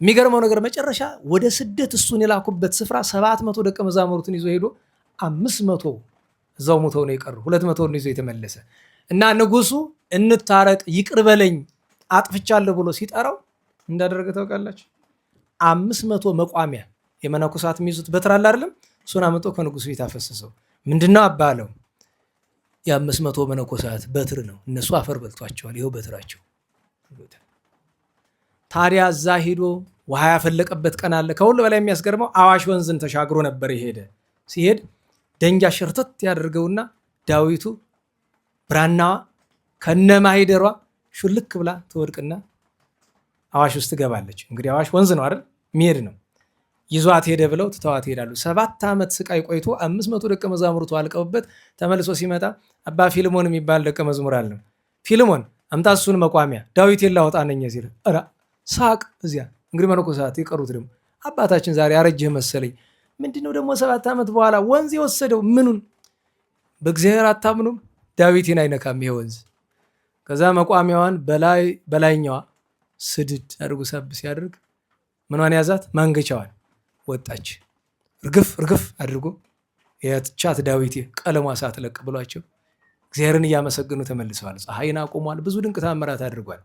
የሚገርመው ነገር መጨረሻ ወደ ስደት እሱን የላኩበት ስፍራ 700 ደቀ መዛሙርቱን ይዞ ሄዶ 500 እዛው ሞተው ነው የቀሩ። 200 ይዞ የተመለሰ እና ንጉሱ እንታረቅ ይቅር በለኝ አጥፍቻለሁ ብሎ ሲጠራው እንዳደረገ ታውቃላችሁ? 500 መቋሚያ የመነኮሳት የሚይዙት በትር አለ አይደለም? እሱን አመጦ ከንጉሱ ቤት አፈሰሰው። ምንድነው አባለው? የ500 መነኮሳት በትር ነው። እነሱ አፈር በልቷቸዋል። ይኸው በትራቸው። ታዲያ እዛ ሂዶ ውሃ ያፈለቀበት ቀን አለ። ከሁሉ በላይ የሚያስገርመው አዋሽ ወንዝን ተሻግሮ ነበር የሄደ። ሲሄድ ደንጊያ ሸርተት ያደርገውና ዳዊቱ ብራናዋ ከነማሂደሯ ሹልክ ብላ ትወድቅና አዋሽ ውስጥ ትገባለች። እንግዲህ አዋሽ ወንዝ ነው አይደል? የሚሄድ ነው። ይዟት ሄደ ብለው ትተዋት ይሄዳሉ። 7 ዓመት ስቃይ ቆይቶ 500 ደቀ መዛሙርቱ አልቀውበት ተመልሶ ሲመጣ አባ ፊልሞን የሚባል ደቀ መዝሙር አለ። ፊልሞን አምጣ እሱን መቋሚያ ዳዊቴን ላወጣ ነኝ ሲል ኧረ ሳቅ። እዚያ እንግዲህ መነኮሳት የቀሩት ደግሞ አባታችን ዛሬ አረጀህ መሰለኝ። ምንድነው ደግሞ 7 ዓመት በኋላ ወንዝ የወሰደው? ምኑን? በእግዚአብሔር አታምኑም? ዳዊቴን አይነካም ይሄ ወንዝ። ከዛ መቋሚያዋን በላይኛዋ ስድድ አድርጎ ሰብ ሲያደርግ ምኗን ያዛት? ማንገቻዋን ወጣች። እርግፍ አድርጎ የትቻት ዳዊቴ ቀለሟ ሳትለቅ ብሏቸው እግዚአብሔርን እያመሰገኑ ተመልሰዋል። ፀሐይን አቁሟል። ብዙ ድንቅ ታምራት አድርጓል።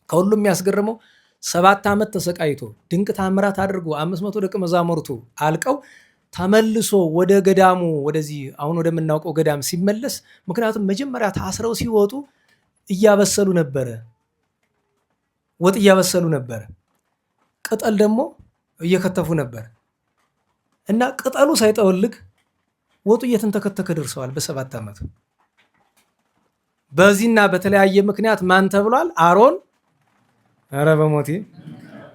ከሁሉም የሚያስገርመው 7 ዓመት ተሰቃይቶ ድንቅ ታምራት አድርጎ 500 ደቀ መዛሙርቱ አልቀው ተመልሶ ወደ ገዳሙ ወደዚህ አሁን ወደምናውቀው ገዳም ሲመለስ፣ ምክንያቱም መጀመሪያ ታስረው ሲወጡ እያበሰሉ ነበረ። ወጥ እያበሰሉ ነበር። ቅጠል ደግሞ እየከተፉ ነበር እና ቅጠሉ ሳይጠወልግ ወጡ እየተንተከተከ ደርሰዋል በ7 ዓመቱ። በዚህና በተለያየ ምክንያት ማን ተብሏል? አሮን። ኧረ በሞቴ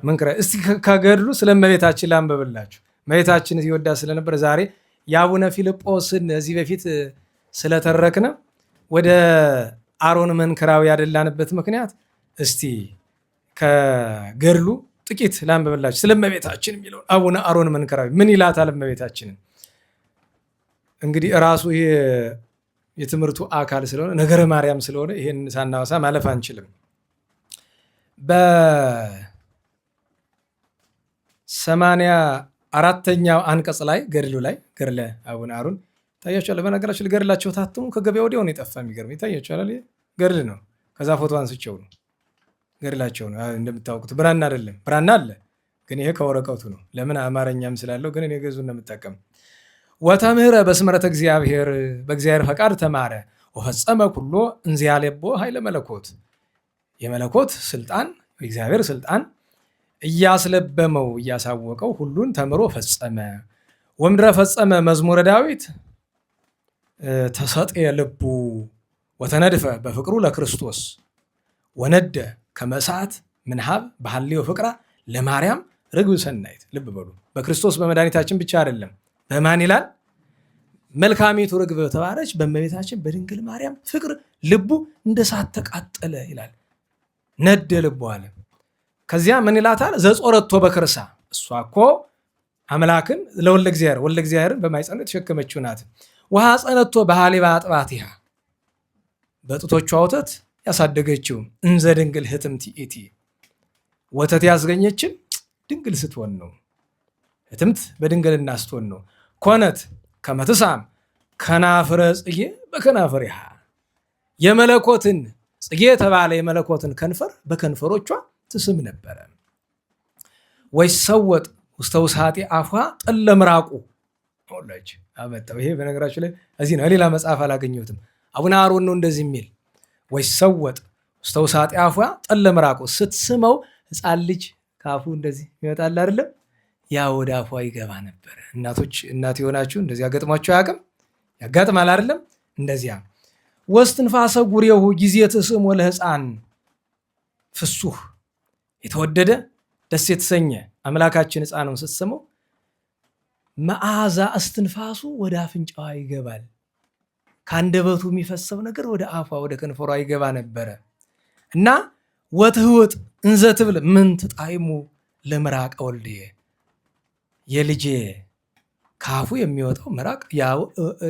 መንክራ። እስቲ ከገድሉ ስለ እመቤታችን ላንብብላችሁ። እመቤታችን ይወዳ ስለነበር ዛሬ የአቡነ ፊልጶስን እዚህ በፊት ስለተረክነ ወደ አሮን መንክራዊ ያደላንበት ምክንያት እስቲ ከገድሉ ጥቂት ላንብብላችሁ ስለ እመቤታችን የሚለውን። አቡነ አሮን መንክራዊ ምን ይላታል እመቤታችንን? እንግዲህ እራሱ ይሄ የትምህርቱ አካል ስለሆነ ነገረ ማርያም ስለሆነ ይሄን ሳናወሳ ማለፍ አንችልም። በ84ኛው አንቀጽ ላይ ገድሉ ላይ ገድለ አቡነ አሮን ይታያቸዋል። በነገራችን ገድላቸው ታትሙ ከገበያ ወዲያው ነው የጠፋ። የሚገርም ይታያቸዋል። ገድል ነው። ከዛ ፎቶ አንስቸው ነው ገድላቸው ነው። እንደምታውቁት ብራና አይደለም። ብራና አለ ግን ይሄ ከወረቀቱ ነው። ለምን አማርኛም ስላለው ግን እኔ ገዙ እንደምጠቀም ወተምህረ በስምረተ እግዚአብሔር በእግዚአብሔር ፈቃድ ተማረ ወፈጸመ ኩሎ እንዚያ ሌቦ ኃይለ መለኮት የመለኮት ስልጣን እግዚአብሔር ስልጣን እያስለበመው እያሳወቀው ሁሉን ተምሮ ፈጸመ። ወምድረ ፈጸመ መዝሙረ ዳዊት ተሰጤ ልቡ ወተነድፈ በፍቅሩ ለክርስቶስ ወነደ ከመሳት ምንሃብ ባህልዮ ፍቅራ ለማርያም ርግብ ሰናይት። ልብ በሉ በክርስቶስ በመድኃኒታችን ብቻ አይደለም። በማን ይላል? መልካሚቱ ርግብ በተባረች በእመቤታችን በድንግል ማርያም ፍቅር ልቡ እንደ እሳት ተቃጠለ ይላል። ነደ ልቡ አለ። ከዚያ ምን ይላታል? ዘጾረቶ በክርሳ እሷ እኮ አምላክን ለወልደ እግዚአብሔር ወልደ እግዚአብሔርን በማይጸኑ የተሸከመችው ናት። ውሃ ጸነቶ በሃሊባ አጥባቲሃ በጡቶቿ ወተት ያሳደገችው እንዘ ድንግል ህትምት ኢቲ ወተት ያስገኘችን ድንግል ስትሆን ነው። ህትምት በድንግልና ስትሆን ነው። ኮነት ከመትሳም ከናፍረ ጽጌ በከናፍሪሃ የመለኮትን ጽጌ የተባለ የመለኮትን ከንፈር በከንፈሮቿ ትስም ነበረ። ወይሰወጥ ውስተ ውስሐጤ አፏ ጠለ ምራቁ ወላጅ አመጣው። ይሄ በነገራችሁ ላይ እዚህ ነው። ሌላ መጽሐፍ አላገኘሁትም። አቡነ አሮን ነው እንደዚህ የሚል ወይሰወጥ ውስተ ውስሐጤ አፏ ጠለ ምራቁ። ስትስመው ህፃን ልጅ ካፉ እንደዚህ ይወጣል አይደለም? ያ ወደ አፏ ይገባ ነበረ። እናቶች እናት የሆናችሁ እንደዚህ ያገጥሟቸው አያውቅም? ያጋጥማል አይደለም? እንደዚያ ወስትንፋሰ ጉሬሁ ጊዜ ትስሞ ለህፃን ፍሱህ የተወደደ ደስ የተሰኘ አምላካችን ህፃኑን ስትስመው መዓዛ እስትንፋሱ ወደ አፍንጫዋ ይገባል። ከአንደበቱ የሚፈሰው ነገር ወደ አፏ ወደ ከንፈሯ ይገባ ነበረ እና ወትህውጥ እንዘ ትብል ምን ትጣይሙ ለምራቀ ወልድየ የልጄ ካፉ የሚወጣው ምራቅ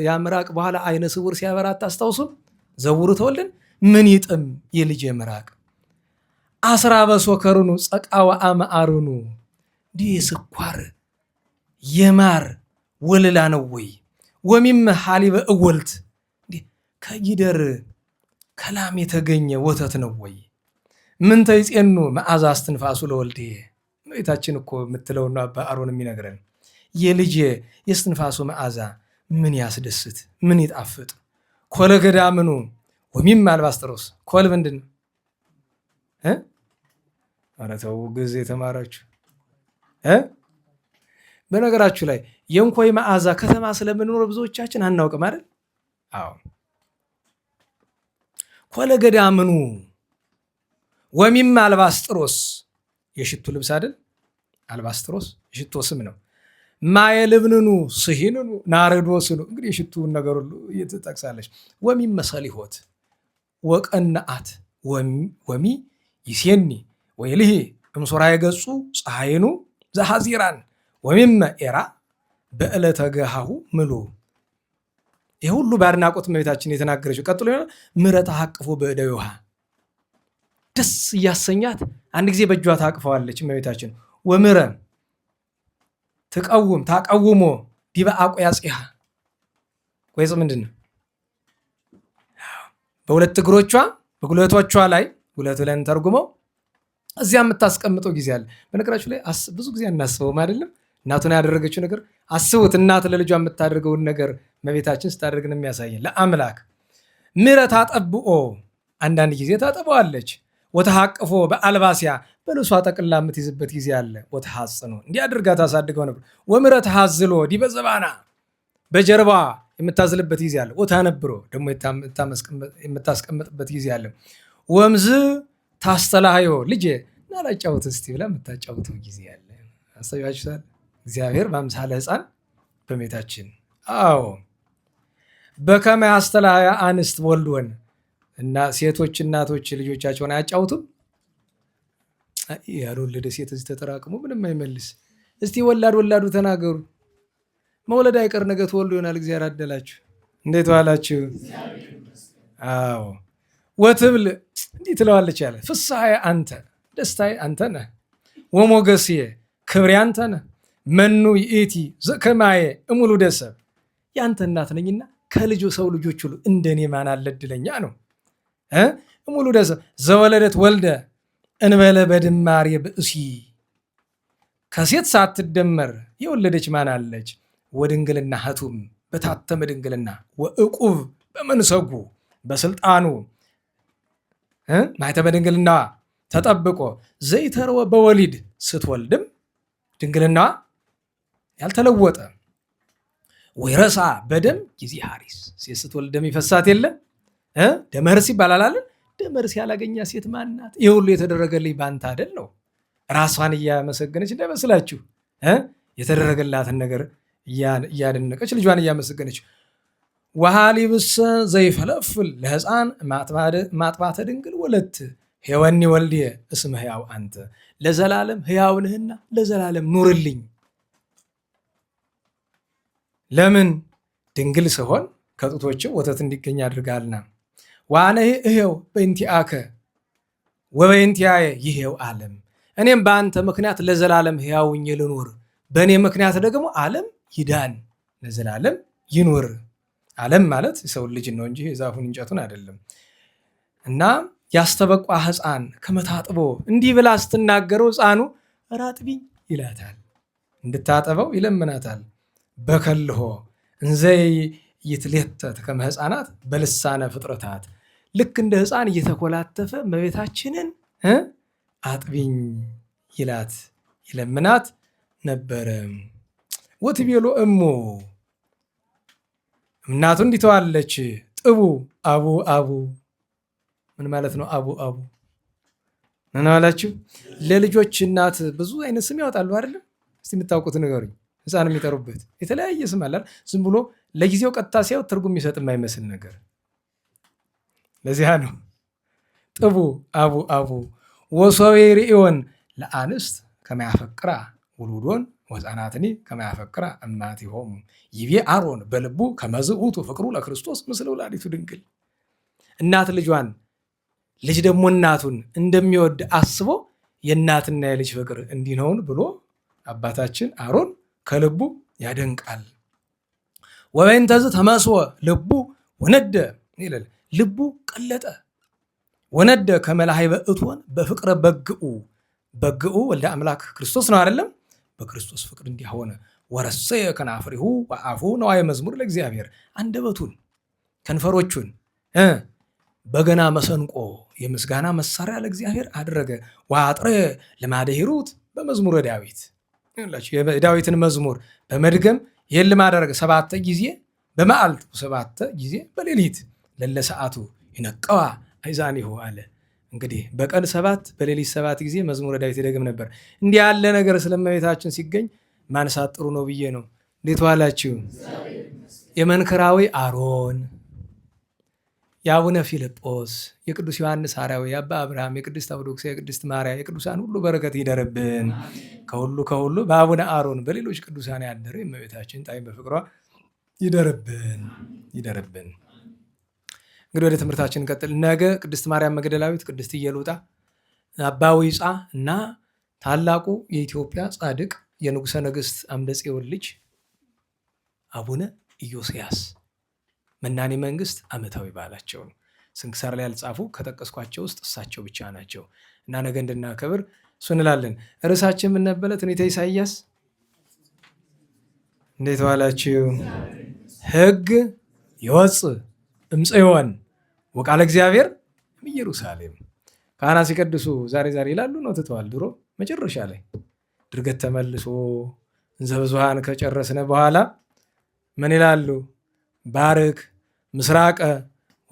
ያ ምራቅ በኋላ አይነ ስውር ሲያበራት አስታውሱም ዘውሩ ተወልደን ምን ይጥም የልጄ ምራቅ አስራ በሶከሩኑ ጸቃዋ አማአሩኑ ዲህ ስኳር የማር ወለላ ነው ወይ ወሚም ሐሊበ እወልት ከጊደር ከላም የተገኘ ወተት ነው ወይ ምን ተይጼኑ መዓዛ እስትንፋሱ ለወልድየ እመቤታችን እኮ የምትለው ነው አባ አሮን የሚነግረን። የልጄ የእስትንፋሱ መዓዛ ምን ያስደስት ምን ይጣፍጥ። ኮለ ገዳምኑ ወሚም አልባስጥሮስ ኮል ምንድን ነው? ኧረ ተው ግዕዝ የተማራችሁ በነገራችሁ ላይ የእንኮይ መዓዛ ከተማ ስለምንኖር ብዙዎቻችን አናውቅም አይደል? አዎ ኮለ ገዳምኑ ወሚም አልባስጥሮስ የሽቱ ልብስ አይደል? አልባስጥሮስ የሽቶ ስም ነው። ማየ ልብንኑ ስሂንኑ ናርዶስኑ እንግዲህ የሽቱን ነገር ሁሉ ትጠቅሳለች። ወሚም መሰሊሆት ወቀናአት ወሚ ይሴኒ ወይልሂ እምሶራ የገጹ ፀሐይኑ ዘሐዚራን ወሚመ ኤራ በዕለተ ገሃሁ ምሉ። ይህ ሁሉ በአድናቆት እመቤታችን የተናገረችው። ቀጥሎ ምሕረተ ሐቅፎ በእደ ውሃ ደስ እያሰኛት አንድ ጊዜ በእጇ ታቅፈዋለች እመቤታችን። ወምረ ትቀውም ታቀውሞ ዲበ አቆያጽሃ ቆይጽ ምንድን ነው? በሁለት እግሮቿ በጉልበቶቿ ላይ ጉልበቱ ላይ ተርጉመው እዚያ የምታስቀምጠው ጊዜ አለ። በነገራችሁ ላይ ብዙ ጊዜ እናስበውም አይደለም? እናቱን ያደረገችው ነገር አስቡት። እናት ለልጇ የምታደርገውን ነገር እመቤታችን ስታደርግ ነው የሚያሳየን። ለአምላክ ምሕረት አጠብኦ አንዳንድ ጊዜ ታጠበዋለች። ወተሐቅፎ በአልባሲያ በልብሷ ጠቅላ የምትይዝበት ጊዜ አለ። ወተሐጽኖ እንዲህ አድርጋ ታሳድገው ነበር። ወምረት ሐዝሎ ዲበ ዘባና በጀርባ የምታዝልበት ጊዜ አለ። ወታነብሮ ደግሞ የምታስቀምጥበት ጊዜ አለ። ወምዝ ታስተላሃዮ ልጄ ናላጫውት እስቲ ብላ የምታጫውተው ጊዜ አለ። አስተያየታችኋል? እግዚአብሔር በአምሳለ ሕፃን በቤታችን አዎ በከመ ያስተላሃያ አንስት ወልድወን እና ሴቶች እናቶች ልጆቻቸውን አያጫውቱም። ያልወለደ ሴት እዚህ ተጠራቅሞ ምንም አይመልስ። እስቲ ወላዱ ተናገሩ። መውለድ አይቀር ነገ ተወልዶ ይሆናል። እግዚአብሔር አደላችሁ። እንዴት ዋላችሁ? አዎ ወትብል እንዲህ ትለዋለች ያለ ፍስሐዬ አንተ ደስታዬ አንተ ነህ፣ ወሞገስዬ ክብሬ አንተ ነህ። መኑ ይእቲ ዘከማዬ እሙሉ ደሰብ የአንተ እናት ነኝና ከልጆ ሰው ልጆች ሁሉ እንደኔ ማን አለ እድለኛ ነው። እሙሉ ደሰብ ዘወለደት ወልደ እንበለ በድማሬ ብእሲ ከሴት ሳትደመር የወለደች ማን አለች? ወድንግልና ህቱም በታተመ ድንግልና ወእቁብ በመንሰጉ በስልጣኑ ማኅተመ ድንግልና ተጠብቆ ዘይተርወ በወሊድ ስትወልድም ድንግልና ያልተለወጠ ወይረሳ በደም ጊዜ ሐሪስ ሴት ስትወልድ ደም ይፈሳት የለም ደመርስ ይባላል አለ። ደመርስ ያላገኛ ሴት ማናት? ይህ ሁሉ የተደረገልኝ ባንተ አይደል ነው። ራሷን እያመሰገነች እንዳይመስላችሁ የተደረገላትን ነገር እያደነቀች ልጇን እያመሰገነች ወሃሊብሰ ዘይፈለፍል ለሕፃን ማጥባተ ድንግል ወለት ሄወኒ ወልድየ እስመ ሕያው አንተ ለዘላለም ሕያው ነህና ለዘላለም ኑርልኝ። ለምን ድንግል ስሆን ከጡቶችም ወተት እንዲገኝ አድርጋልና። ዋነ ይሄው በእንቲአከ ወበእንቲአየ ይሄው ዓለም እኔም በአንተ ምክንያት ለዘላለም ሕያውኝ ልኑር፣ በእኔ ምክንያት ደግሞ ዓለም ይዳን ለዘላለም ይኑር። ዓለም ማለት የሰው ልጅ ነው እንጂ የዛፉን እንጨቱን አይደለም። እና ያስተበቋ ሕፃን ከመታጥቦ እንዲህ ብላ ስትናገረው ሕፃኑ ኧረ አጥቢኝ ይላታል፣ እንድታጠበው ይለምናታል። በከልሆ እንዘ ይትሌተት ከመ ሕፃናት በልሳነ ፍጥረታት ልክ እንደ ሕፃን እየተኮላተፈ እመቤታችንን አጥቢኝ ይላት ይለምናት ነበረ። ወትቤሎ እሞ እናቱ እንዲህ ትለዋለች፣ ጥቡ አቡ አቡ ምን ማለት ነው? አቡ አቡ ምን አላችሁ? ለልጆች እናት ብዙ አይነት ስም ያወጣሉ አይደለም? እስቲ የምታውቁት ንገሩኝ። ሕፃን የሚጠሩበት የተለያየ ስም አለ። ዝም ብሎ ለጊዜው ቀጥታ ሲያው ትርጉም የሚሰጥ የማይመስል ነገር። ለዚያ ነው ጥቡ አቡ አቡ ወሶቤ ርኢዮን ለአንስት ከመ ያፈቅራ ውሉዶን ወሕፃናትኒ ከመ ያፈቅራ እማቲሆሙ ይቤ አሮን በልቡ ከመዝ ውእቱ ፍቅሩ ለክርስቶስ ምስለ ወላዲቱ ድንግል። እናት ልጇን ልጅ ደግሞ እናቱን እንደሚወድ አስቦ የእናትና የልጅ ፍቅር እንዲህ ነውን ብሎ አባታችን አሮን ከልቡ ያደንቃል። ወበእንተዝ ተመስወ ልቡ ወነደ ይላል። ልቡ ቀለጠ ወነደ ከመላሃይበ እቶን በፍቅረ በግኡ ወልደ አምላክ ክርስቶስ ነው አይደለም? በክርስቶስ ፍቅር እንዲህ ሆነ። ወረሰየ ከናፍሪሁ ወአፉ ነዋየ መዝሙር ለእግዚአብሔር አንደበቱን ከንፈሮቹን በገና መሰንቆ የምስጋና መሳሪያ ለእግዚአብሔር አደረገ። ወአጥረ ልማደ ሂሩት በመዝሙረ ዳዊት የዳዊትን መዝሙር በመድገም የልም አደረገ። 7 ጊዜ በመዓልት 7 ጊዜ በሌሊት ለለሰዓቱ ይነቀዋ አይዛኒሁ አለ። እንግዲህ በቀን 7 በሌሊት 7 ጊዜ መዝሙረ ዳዊት ይደግም ነበር። እንዲህ ያለ ነገር ስለመቤታችን ሲገኝ ማንሳት ጥሩ ነው ብዬ ነው። እንዴት ዋላችሁ? የመንክራዊ አሮን፣ የአቡነ ፊልጶስ፣ የቅዱስ ዮሐንስ ሐራዊ፣ የአባ አብርሃም፣ የቅድስት አውዶክስ፣ የቅድስት ማርያም የቅዱሳን ሁሉ በረከት ይደርብን። ከሁሉ በአቡነ አሮን በሌሎች ቅዱሳን ያደረ የእመቤታችን ጣዕም በፍቅሯ ይደርብን። እንግዲህ ወደ ትምህርታችን እንቀጥል። ነገ ቅድስት ማርያም መግደላዊት፣ ቅድስት ኢየሉጣ፣ አባ ዊጻ እና ታላቁ የኢትዮጵያ ጻድቅ የንጉሠ ነገሥት አምደ ጽዮን ልጅ አቡነ ኢዮስያስ መናኔ መንግስት ዓመታዊ በዓላቸው ነው። ስንክሳር ላይ ያልጻፉ ከጠቀስኳቸው ውስጥ እሳቸው ብቻ ናቸው እና ነገ እንድናከብር እሱ እንላለን። ርዕሳችን ምን ነበረ? ትንቢተ ኢሳይያስ። እንዴት ዋላችሁ? ሕግ ይወፅእ እምጽዮን ወቃለ እግዚአብሔር እምኢየሩሳሌም። ካህናት ሲቀድሱ ዛሬ ይላሉ ነው ትተዋል። ድሮ መጨረሻ ላይ ድርገት ተመልሶ እንዘ ብዙኃን ከጨረስነ በኋላ ምን ይላሉ? ባርክ ምስራቀ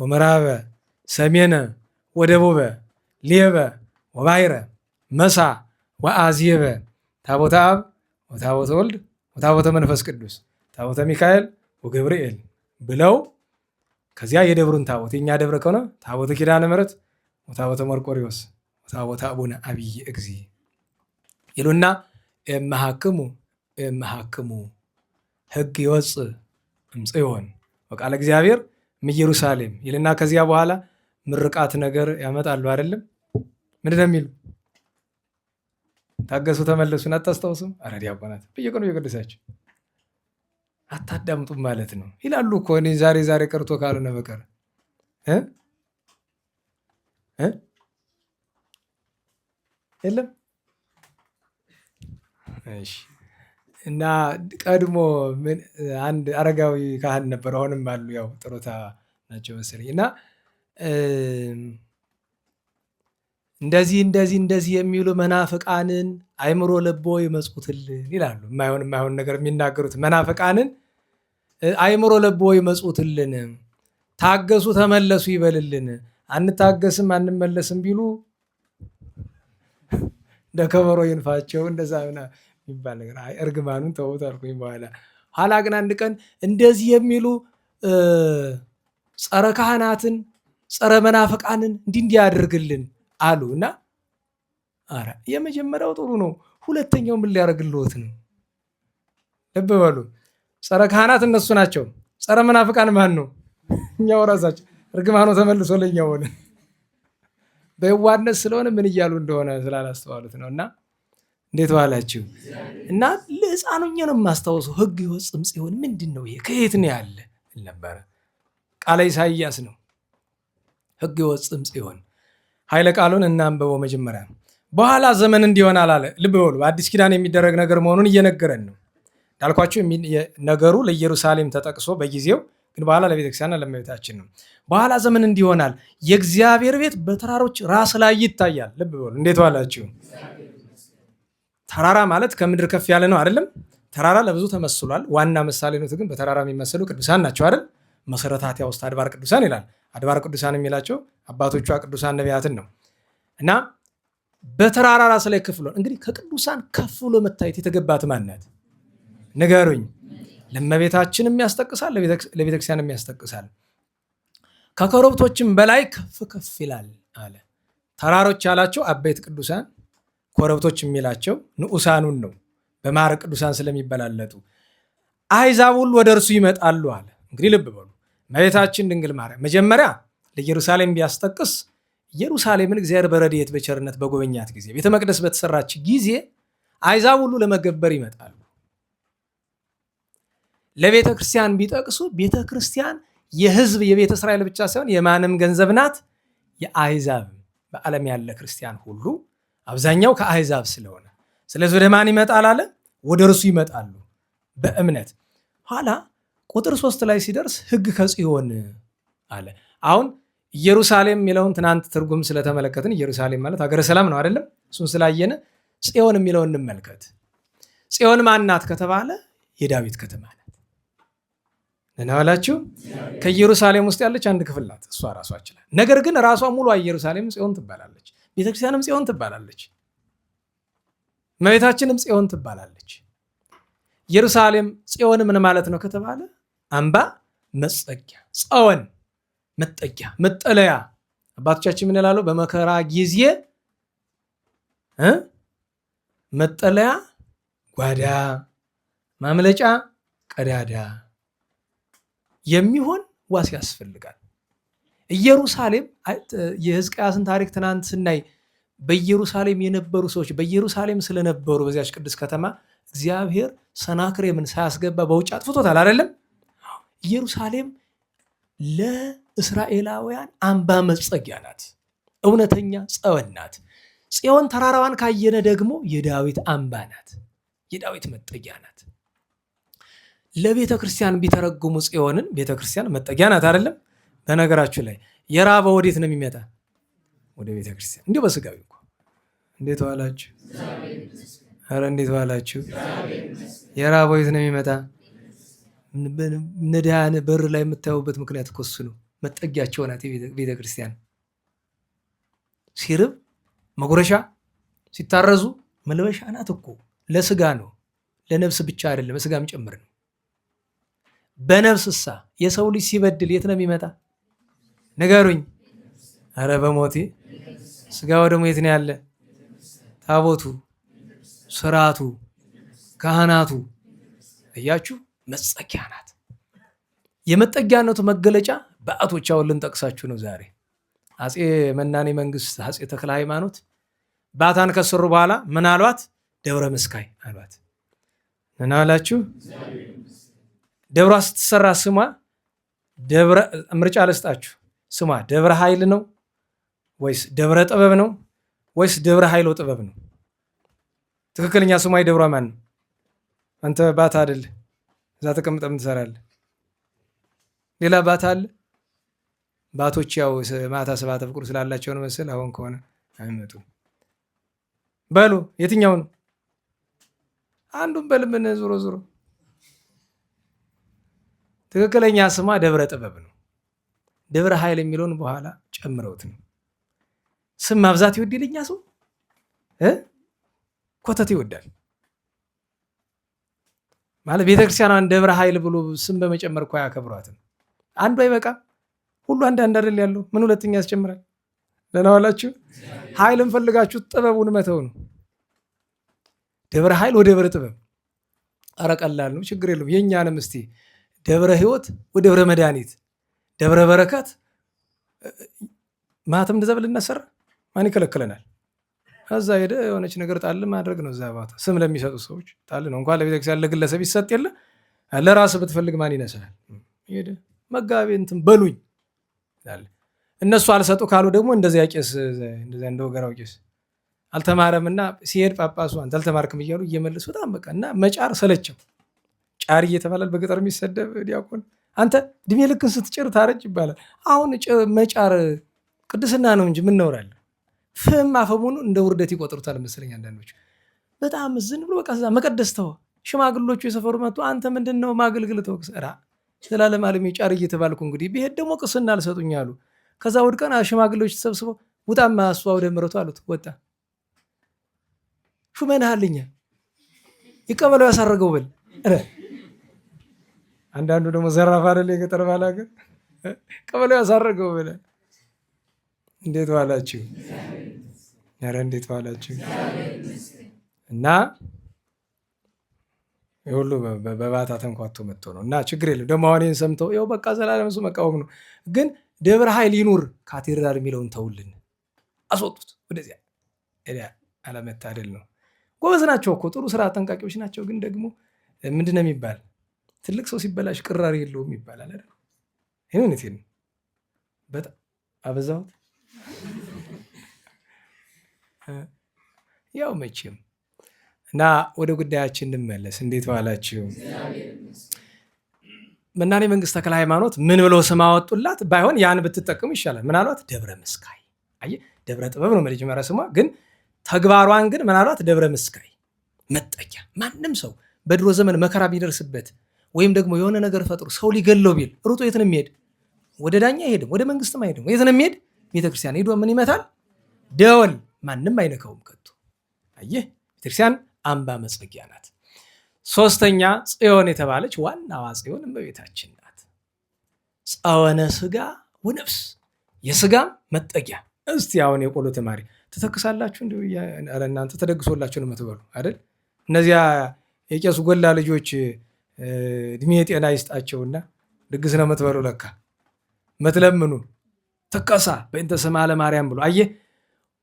ወምዕራበ ሰሜነ ወደቡበ ሌበ ወባይረ መሳ ወአዝየበ ታቦተ አብ ወታቦተ ወልድ ወታቦተ መንፈስ ቅዱስ ታቦተ ሚካኤል ወገብርኤል ብለው ከዚያ የደብሩን ታቦት የኛ ደብረ ከሆነ ታቦተ ኪዳነ ምሕረት ወታቦተ መርቆሪዎስ ወታቦተ አቡነ አብይ እግዚ ይሉና እመሃክሙ ሕግ ይወፅእ እምጽዮን ወቃለ እግዚአብሔር እምኢየሩሳሌም ይልና ከዚያ በኋላ ምርቃት ነገር ያመጣሉ። አይደለም ምንድን ነው የሚሉ? ታገሱ ተመለሱን አታስታውሱም? አረ ዲያቆናት በየቀኑ እየቀደሳችሁ አታዳምጡም ማለት ነው ይላሉ እኮ። እኔ ዛሬ ቀርቶ ካልሆነ በቀር የለም። እሺ። እና ቀድሞ አንድ አረጋዊ ካህን ነበር፣ አሁንም አሉ፣ ያው ጥሮታ ናቸው መሰለኝ። እና እንደዚህ የሚሉ መናፍቃንን አይምሮ ልቦ ይመጹትልን ይላሉ። የማይሆን ነገር የሚናገሩት መናፍቃንን አይምሮ ልቦ ይመጹትልን፣ ታገሱ ተመለሱ ይበልልን። አንታገስም አንመለስም ቢሉ እንደ ከበሮ ይንፋቸው እንደዛ የሚባል ነገር እርግማኑን ተውት አልኩኝ። ኋላ ግን አንድ ቀን እንደዚህ የሚሉ ጸረ ካህናትን ጸረ መናፍቃንን እንዲህ ያደርግልን አሉ። እና ኧረ የመጀመሪያው ጥሩ ነው፣ ሁለተኛው ምን ሊያደርግልዎት ነው? ልብ በሉ። ጸረ ካህናት እነሱ ናቸው። ጸረ መናፍቃን ማን ነው? እኛው ራሳችን። እርግማኑ ተመልሶ ለኛ ሆነ። በየዋህነት ስለሆነ ምን እያሉ እንደሆነ ስላላስተዋሉት ነው። እና እንዴት ዋላችሁ? እና ለሕፃኑ ነው የማስታወሰው። ሕግ ይወፅም ጽዮን ምንድን ነው ይሄ? ከየት ነው ያለ ነበረ? ቃለ ኢሳይያስ ነው። ሕግ ይወፅም ጽዮን ኃይለ ቃሉን እናንበበው። መጀመሪያ በኋላ ዘመን እንዲሆናል አለ። ልብ በሉ፣ በአዲስ ኪዳን የሚደረግ ነገር መሆኑን እየነገረን ነው። እንዳልኳችሁ ነገሩ ለኢየሩሳሌም ተጠቅሶ በጊዜው ግን በኋላ ለቤተክርስቲያን ለእመቤታችን ነው። በኋላ ዘመን እንዲሆናል የእግዚአብሔር ቤት በተራሮች ራስ ላይ ይታያል። ልብ በሉ። እንዴት ዋላችሁ? ተራራ ማለት ከምድር ከፍ ያለ ነው አይደለም? ተራራ ለብዙ ተመስሏል። ዋና ምሳሌ ነው ግን በተራራ የሚመስሉ ቅዱሳን ናቸው አይደል? መሰረታት ውስጥ አድባር ቅዱሳን ይላል። አድባር ቅዱሳን የሚላቸው አባቶቿ ቅዱሳን ነቢያትን ነው። እና በተራራ ራስ ላይ ከፍሎ እንግዲህ ከቅዱሳን ከፍሎ መታየት የተገባት ማናት? ንገሩኝ። ለእመቤታችንም ያስጠቅሳል፣ ለቤተክርስቲያንም ያስጠቅሳል። ከኮረብቶችም በላይ ከፍ ይላል አለ። ተራሮች ያላቸው አበይት ቅዱሳን፣ ኮረብቶች የሚላቸው ንዑሳኑን ነው፣ በማዕረግ ቅዱሳን ስለሚበላለጡ። አሕዛብ ሁሉ ወደ እርሱ ይመጣሉ አለ። እንግዲህ ልብ በሉ፣ እመቤታችን ድንግል ማርያም መጀመሪያ ለኢየሩሳሌም ቢያስጠቅስ ኢየሩሳሌምን እግዚአብሔር በረድኤት በቸርነት በጎበኛት ጊዜ ቤተ መቅደስ በተሰራች ጊዜ አሕዛብ ሁሉ ለመገበር ይመጣሉ። ለቤተ ክርስቲያን ቢጠቅሱ ቤተ ክርስቲያን የሕዝብ የቤተ እስራኤል ብቻ ሳይሆን የማንም ገንዘብ ናት፣ የአሕዛብ በዓለም ያለ ክርስቲያን ሁሉ አብዛኛው ከአሕዛብ ስለሆነ፣ ስለዚህ ወደ ማን ይመጣል አለ? ወደ እርሱ ይመጣሉ በእምነት። ኋላ ቁጥር 3 ላይ ሲደርስ ሕግ ከጽዮን አለ። አሁን ኢየሩሳሌም የሚለውን ትናንት ትርጉም ስለተመለከትን ኢየሩሳሌም ማለት ሀገረ ሰላም ነው አይደለም? እሱን ስላየን ጽዮን የሚለውን እንመልከት። ጽዮን ማናት ከተባለ የዳዊት ከተማ ናት። ለናላችሁ ከኢየሩሳሌም ውስጥ ያለች አንድ ክፍል ናት። እሷ ራሷ ይችላል። ነገር ግን ራሷ ሙሉ ኢየሩሳሌም ጽዮን ትባላለች። ቤተክርስቲያንም ጽዮን ትባላለች። እመቤታችንም ጽዮን ትባላለች። ኢየሩሳሌም ጽዮን ምን ማለት ነው ከተባለ አምባ፣ መጸጊያ፣ ጸወን፣ መጠጊያ፣ መጠለያ። አባቶቻችን ምን ይላሉ? በመከራ ጊዜ መጠለያ ጓዳ፣ ማምለጫ ቀዳዳ የሚሆን ዋስ ያስፈልጋል። ኢየሩሳሌም የሕዝቅያስን ታሪክ ትናንት ስናይ በኢየሩሳሌም የነበሩ ሰዎች በኢየሩሳሌም ስለነበሩ በዚያች ቅድስት ከተማ እግዚአብሔር ሰናክሬምን ሳያስገባ በውጭ አጥፍቶታል አይደለም? ኢየሩሳሌም ለእስራኤላውያን አምባ መጸጊያ ናት፣ እውነተኛ ጸወን ናት። ጽዮን ተራራዋን ካየነ ደግሞ የዳዊት አምባ ናት፣ የዳዊት መጠጊያ ናት። ለቤተ ክርስቲያን ቢተረጉሙ ጽዮንን ቤተ ክርስቲያን መጠጊያ ናት አይደለም? በነገራችሁ ላይ የራበ ወዴት ነው የሚመጣ? ወደ ቤተክርስቲያን እንዲሁ በስጋዊ እንኳ እንዴት ዋላችሁ? ኧረ እንዴት ዋላችሁ? የራበው የት ነው የሚመጣ? ነዳያን በር ላይ የምታዩበት ምክንያት እኮ እሱ ነው። መጠጊያቸው ናት ቤተክርስቲያን። ሲርብ መጉረሻ፣ ሲታረዙ መልበሻ ናት እኮ። ለስጋ ነው፣ ለነፍስ ብቻ አይደለም፣ ለስጋም ጭምር ነው። በነፍስሳ የሰው ልጅ ሲበድል የት ነው የሚመጣ? ንገሩኝ። ኧረ በሞቴ ስጋው ደግሞ የት ነው ያለ? ታቦቱ፣ ስርዓቱ፣ ካህናቱ እያችሁ መጸጊያ ናት። የመጠጊያነቱ መገለጫ በዓቶች አሁን ልንጠቅሳችሁ ነው ዛሬ። አፄ መናኔ መንግስት አፄ ተክለ ሃይማኖት ባታን ከሰሩ በኋላ ምን አሏት? ደብረ ምስካይ አሏት። ምን አላችሁ? ደብሯ ስትሰራ ስሟ ደብረ ምርጫ ልስጣችሁ። ስሟ ደብረ ኃይል ነው ወይስ ደብረ ጥበብ ነው ወይስ ደብረ ኃይሎ ጥበብ ነው? ትክክለኛ ስሟ ደብሯ ማን ነው? አንተ ባታ አይደል? እዛ ተቀምጠህ ምን ትሰራለህ? ሌላ ባታ አለ? ባቶች ያው ማታ ስብሐተ ፍቁር ስላላቸው ነው መሰል። አሁን ከሆነ አይመጡም። በሉ የትኛው ነው? አንዱን በልምን ዞሮ ዞሮ ትክክለኛ ስሟ ደብረ ጥበብ ነው። ደብረ ኃይል የሚለውን በኋላ ጨምረውት ነው። ስም ማብዛት ይወድ ይለኛ ሰው ኮተት ይወዳል ማለት። ቤተክርስቲያኗን ደብረ ኃይል ብሎ ስም በመጨመር እኮ አያከብሯትም። አንዱ አይበቃም? ሁሉ አንዳንድ አይደል ያለው? ምን ሁለተኛ ያስጨምራል? ደህና ዋላችሁ። ኃይልን ፈልጋችሁ ጥበቡን መተው ነው። ደብረ ኃይል ወደ ደብረ ጥበብ፣ ኧረ ቀላል ነው፣ ችግር የለውም። የእኛንም እስቲ ደብረ ሕይወት ወደ ደብረ መድኃኒት፣ ደብረ በረከት ማተም እንደዛ ብለን እናሰራ ማን ይከለክለናል? እዛ ሄደ የሆነች ነገር ጣል ማድረግ ነው። እዛ ቦታ ስም ለሚሰጡ ሰዎች ጣል ነው። እንኳን ለቤተክርስቲያን ለግለሰብ ይሰጥ የለ ለራስ ብትፈልግ ማን ይነሳል? ሄደ መጋቤ እንትን በሉኝ እነሱ አልሰጡ ካሉ ደግሞ እንደዚያ ቄስ እንደዚያ እንደ ወገራው ቄስ አልተማረምና ሲሄድ ጳጳሱ አንተ አልተማርክም እያሉ እየመለሱ በጣም በቃ እና መጫር ሰለቸው። ጫር እየተባላል በገጠር የሚሰደብ ዲያቆን አንተ እድሜ ልክን ስትጭር ታረጅ ይባላል። አሁን መጫር ቅድስና ነው እንጂ ምን ነውራል? ፍም አፈሙኑ እንደ ውርደት ይቆጥሩታል መሰለኝ አንዳንዶች። በጣም ዝን ብሎ በቃ መቀደስ ተው። ሽማግሎቹ የሰፈሩ መጡ። አንተ ምንድነው ማገልግል ተወክስ ራ ስላለም ዓለም ጫር እየተባልኩ እንግዲህ ቢሄድ ደግሞ ቅስና አልሰጡኝ አሉ። ከዛ ውድቀን ሽማግሌዎች ተሰብስበው ውጣማ እሷ ወደ ምረቱ አሉት። ወጣ። ሹመንሃልኛ ይቀበለው ያሳረገው በል። አንዳንዱ ደግሞ ዘራፍ አይደል የገጠር ባላገር ቀበለው ያሳረገው በል። እንዴት ዋላችሁ? ኧረ እንዴት ዋላችሁ? እና ሁሉ በባታ ተንኳቶ መጥቶ ነው። እና ችግር የለም ደግሞ አሁን ይህን ሰምተው ይኸው በቃ ዘላለም እሱ መቃወም ነው። ግን ደብረ ኃይል ይኑር ካቴድራል የሚለውን ተውልን፣ አስወጡት ወደዚያ። አለመታደል ነው። ጎበዝ ናቸው እኮ ጥሩ ስራ አጠንቃቂዎች ናቸው። ግን ደግሞ ምንድን ነው የሚባል ትልቅ ሰው ሲበላሽ ቅራሪ የለውም ይባላል አይደል? ይሄን ነው በጣም አበዛሁት። ያው መቼም እና ወደ ጉዳያችን እንመለስ። እንዴት ዋላችሁ? መናኔ መንግስት ተክለ ሃይማኖት ምን ብለው ስም አወጡላት? ባይሆን ያን ብትጠቀሙ ይሻላል። ምን አሏት? ደብረ ምስካይ። አየህ፣ ደብረ ጥበብ ነው መጀመሪያ ስሟ፣ ግን ተግባሯን ግን ምን አሏት? ደብረ ምስካይ፣ መጠጊያ። ማንም ሰው በድሮ ዘመን መከራ ቢደርስበት ወይም ደግሞ የሆነ ነገር ፈጥሮ ሰው ሊገለው ቢል ሩጦ የት ነው የሚሄድ? ወደ ዳኛ አይሄድም፣ ወደ መንግስትም አይሄድም። የት ነው የሚሄድ? ቤተክርስቲያን ሄዶ ምን ይመታል? ደወል። ማንም አይነካውም ከቶ። አየህ፣ ቤተክርስቲያን አምባ መጸጊያ ናት። ሶስተኛ ጽዮን የተባለች ዋናዋ ጽዮን እመቤታችን ናት። ጸወነ ስጋ ወነፍስ፣ የስጋም መጠጊያ። እስቲ አሁን የቆሎ ተማሪ ትተክሳላችሁ? እንዲ እናንተ ተደግሶላችሁ ነው የምትበሉ አይደል? እነዚያ የቄሱ ጎላ ልጆች እድሜ ጤና ይስጣቸውና ድግስ ነው የምትበሉ ለካ መትለምኑ ተከሳ በእንተ ስማ ለማርያም ብሎ አየህ፣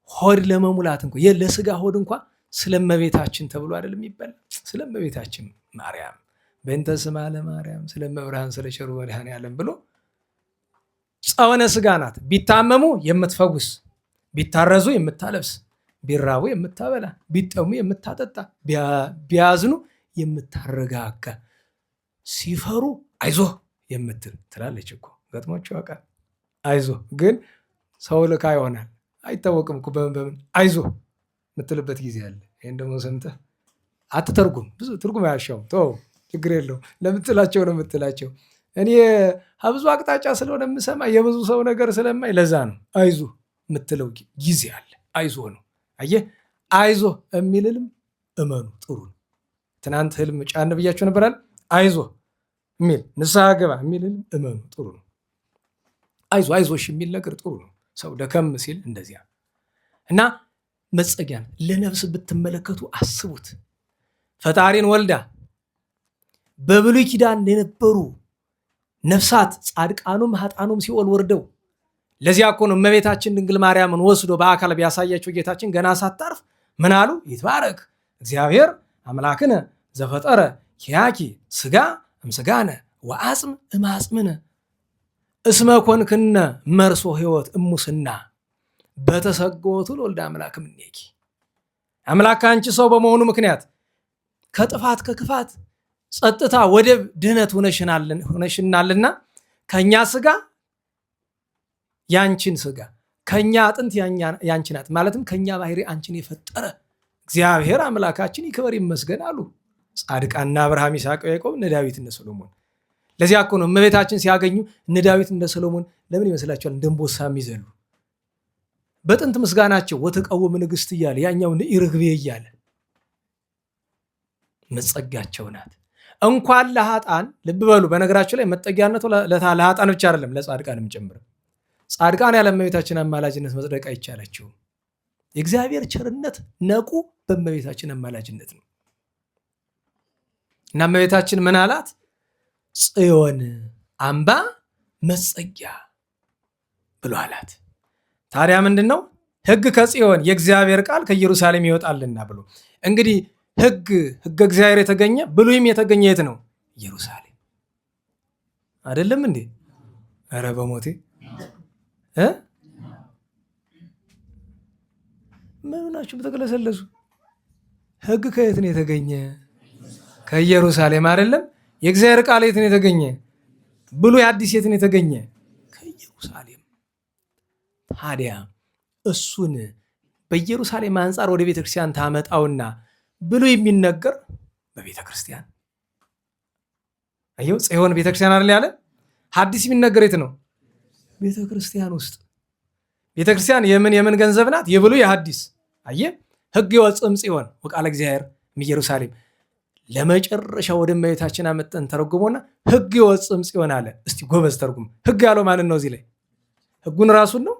ሆድ ለመሙላት እንኳ ለስጋ ሆድ እንኳ ስለመቤታችን ተብሎ አይደለም ይባል። ስለመቤታችን ማርያም በእንተ ስማ ለማርያም ስለመብርሃን ስለቸሩ መድኃኔዓለም ብሎ ጸወነ ስጋ ናት። ቢታመሙ የምትፈውስ፣ ቢታረዙ የምታለብስ፣ ቢራቡ የምታበላ፣ ቢጠሙ የምታጠጣ፣ ቢያዝኑ የምታረጋጋ፣ ሲፈሩ አይዞህ የምትል ትላለች እኮ ገጥሟቸው ያውቃል። አይዞህ ግን ሰው ልካ ይሆናል አይታወቅም እኮ በምን አይዞ የምትልበት ጊዜ አለ። ይህን ደግሞ ሰምተህ አትተርጉም። ብዙ ትርጉም አያሻውም። ተው ችግር የለውም ለምትላቸው ነው የምትላቸው። እኔ ብዙ አቅጣጫ ስለሆነ የምሰማ የብዙ ሰው ነገር ስለማይ ለዛ ነው አይዞ የምትለው ጊዜ አለ። አይዞ ነው አየህ። አይዞ የሚልልም እመኑ ጥሩ ነው። ትናንት ህልም ጫን ብያቸው ነበራል። አይዞ የሚል ንስሐ ገባ የሚልልም እመኑ ጥሩ ነው። አይዞ አይዞሽ የሚል ነገር ጥሩ ነው። ሰው ደከም ሲል እንደዚያ እና መጸጊያን ለነፍስ ብትመለከቱ አስቡት። ፈጣሪን ወልዳ በብሉይ ኪዳን የነበሩ ነፍሳት ጻድቃኑም ኃጣኑም ሲኦል ወርደው ለዚያ እኮ ነው እመቤታችን ድንግል ማርያምን ወስዶ በአካል ቢያሳያቸው ጌታችን ገና ሳታርፍ ምን አሉ? ይትባረክ እግዚአብሔር አምላክነ ዘፈጠረ ኪያኪ ስጋ እምስጋነ ወአጽም እማጽምነ እስመ ኮንክነ መርሶ ህይወት እሙስና በተሰጎቱ ለወልደ አምላክ እምኔኪ። አምላክ አንቺ ሰው በመሆኑ ምክንያት ከጥፋት ከክፋት ጸጥታ ወደብ ድህነት ሆነሽናልና ከኛ ስጋ ያንቺን ስጋ ከኛ አጥንት ያንቺን አጥንት ማለትም ከኛ ባህሪ አንቺን የፈጠረ እግዚአብሔር አምላካችን ይክበር ይመስገን አሉ ጻድቃንና አብርሃም፣ ይስሐቅ፣ ያዕቆብ፣ እነ ዳዊት እነ ሰሎሞን። ለዚያ እኮ ነው እመቤታችን ሲያገኙ እነ ዳዊት እነ ሰሎሞን ለምን ይመስላቸዋል እንደ አንበሳ የሚዘሉ? በጥንት ምስጋናቸው ወተቀወም ንግሥት እያለ ያኛው ይርግቤ እያለ መጸጊያቸው ናት። እንኳን ለኃጣን ልብ በሉ። በነገራችሁ ላይ መጠጊያነቱ ለኃጣን ብቻ አይደለም ለጻድቃንም ጭምር። ጻድቃን ያለ እመቤታችን አማላጅነት መጽደቅ አይቻላቸውም። የእግዚአብሔር ቸርነት ነቁ በእመቤታችን አማላጅነት ነው። እና እመቤታችን ምን አላት? ጽዮን አምባ መጸጊያ ብሎ አላት። ታዲያ ምንድን ነው? ሕግ ከጽዮን የእግዚአብሔር ቃል ከኢየሩሳሌም ይወጣልና ብሎ እንግዲህ ሕግ እግዚአብሔር የተገኘ ብሉይም የተገኘ የት ነው? ኢየሩሳሌም አይደለም እንዴ? ኧረ በሞቴ ምን ናችሁ በተቀለሰለሱ? ሕግ ከየት ነው የተገኘ? ከኢየሩሳሌም አይደለም? የእግዚአብሔር ቃል የት ነው የተገኘ? ብሉይ አዲስ የት ነው የተገኘ? ከኢየሩሳሌም። ታዲያ እሱን በኢየሩሳሌም አንጻር ወደ ቤተክርስቲያን ታመጣውና ብሉይ የሚነገር በቤተክርስቲያን አየው። ጽዮን ቤተክርስቲያን አይደል ያለ? ሐዲስ የሚነገር የት ነው? ቤተክርስቲያን ውስጥ። ቤተክርስቲያን የምን ገንዘብ ናት? የብሉይ የሐዲስ። አየህ፣ ሕግ ይወጽም ጽዮን ወቃለ እግዚአብሔር ኢየሩሳሌም። ለመጨረሻ ወደ እመቤታችን አመጣን ተረጉሞና ሕግ ይወጽም ጽዮን አለ። እስቲ ጎበዝ ተርጉም። ሕግ ያለው ማንን ነው? እዚህ ላይ ሕጉን ራሱን ነው?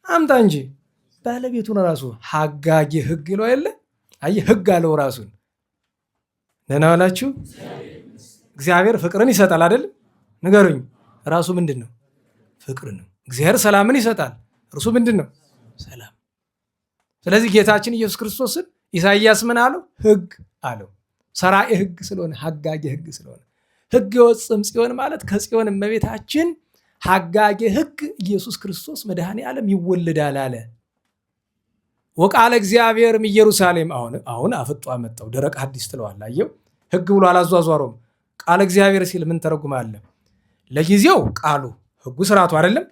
አምጣ እንጂ ባለቤቱን ራሱ ሐጋጌ ሕግ ይለው የለ? አየህ፣ ሕግ አለው ራሱን። ደህና ዋላችሁ። እግዚአብሔር ፍቅርን ይሰጣል አይደል? ንገሩኝ፣ ራሱ ምንድን ነው? ፍቅር ነው። እግዚአብሔር ሰላምን ይሰጣል፣ እርሱ ምንድን ነው? ሰላም። ስለዚህ ጌታችን ኢየሱስ ክርስቶስን ኢሳይያስ ምን አለው? ሕግ አለው። ሰራኤ ሕግ ስለሆነ ሐጋጌ ሕግ ስለሆነ ሕግ ይወጽም ጽዮን ማለት ከጽዮን እመቤታችን ሐጋጌ ሕግ ኢየሱስ ክርስቶስ መድኃኔ ዓለም ይወለዳል አለ። ወቃለ እግዚአብሔርም ኢየሩሳሌም። አሁን አፍጦ አመጣው። ደረቅ ሐዲስ ትለዋል። አየው፣ ሕግ ብሎ አላዟዟሮም። ቃለ እግዚአብሔር ሲል ምን ተረጉማለ? ለጊዜው ቃሉ ሕጉ ስርዓቱ አይደለም።